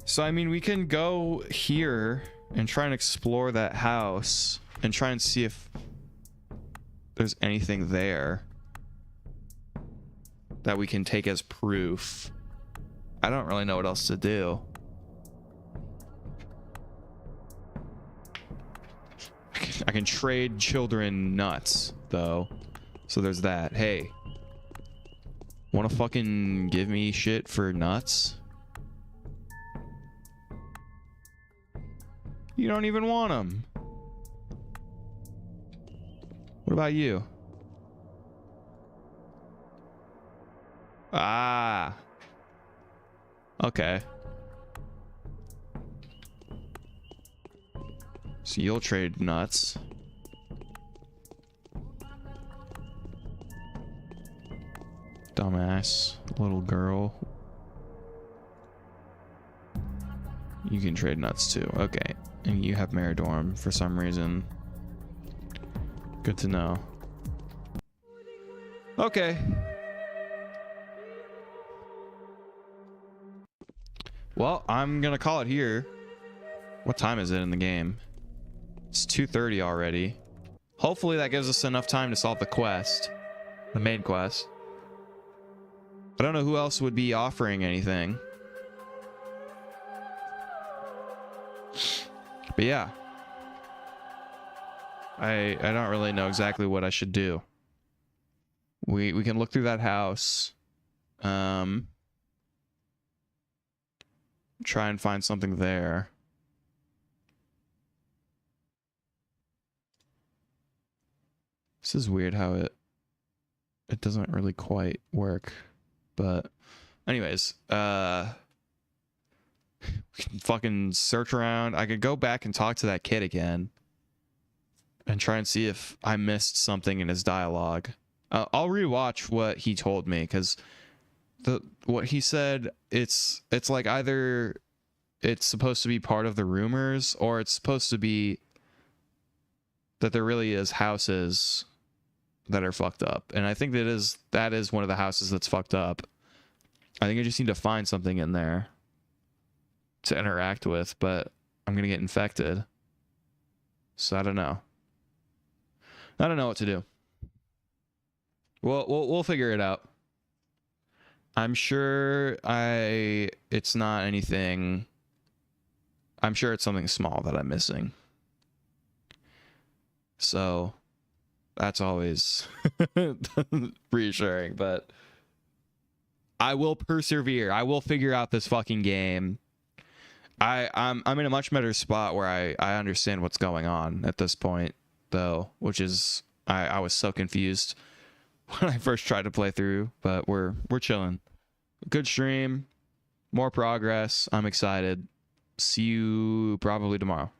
So, I mean, we can go here and try and explore that house and try and see if there's anything there that we can take as proof. I don't really know what else to do. I can trade children nuts, though. So there's that. Hey. Wanna fucking give me shit for nuts? You don't even want them. What about you? Ah. Okay. So you'll trade nuts. Dumbass little girl. You can trade nuts too. Okay. And you have Meridorm for some reason. Good to know. Okay. Well, I'm gonna call it here. What time is it in the game? It's 2:30 already. Hopefully that gives us enough time to solve the quest. The main quest. I don't know who else would be offering anything. But yeah. I don't really know exactly what I should do. We can look through that house. Try and find something there. This is weird how it doesn't really quite work. But anyways, we can fucking search around. I could go back and talk to that kid again and try and see if I missed something in his dialogue. I'll rewatch what he told me, because what he said, it's like either it's supposed to be part of the rumors, or it's supposed to be that there really is houses that are fucked up. And I think that is one of the houses that's fucked up. I think I just need to find something in there to interact with, but I'm gonna get infected. So I don't know. I don't know what to do. We'll figure it out. I'm sure it's not anything. I'm sure it's something small that I'm missing. So that's always reassuring, but I will persevere. I will figure out this fucking game. I'm in a much better spot where I understand what's going on at this point. though, which is I was so confused when I first tried to play through, but we're chilling. Good stream, more progress. I'm excited. See you probably tomorrow.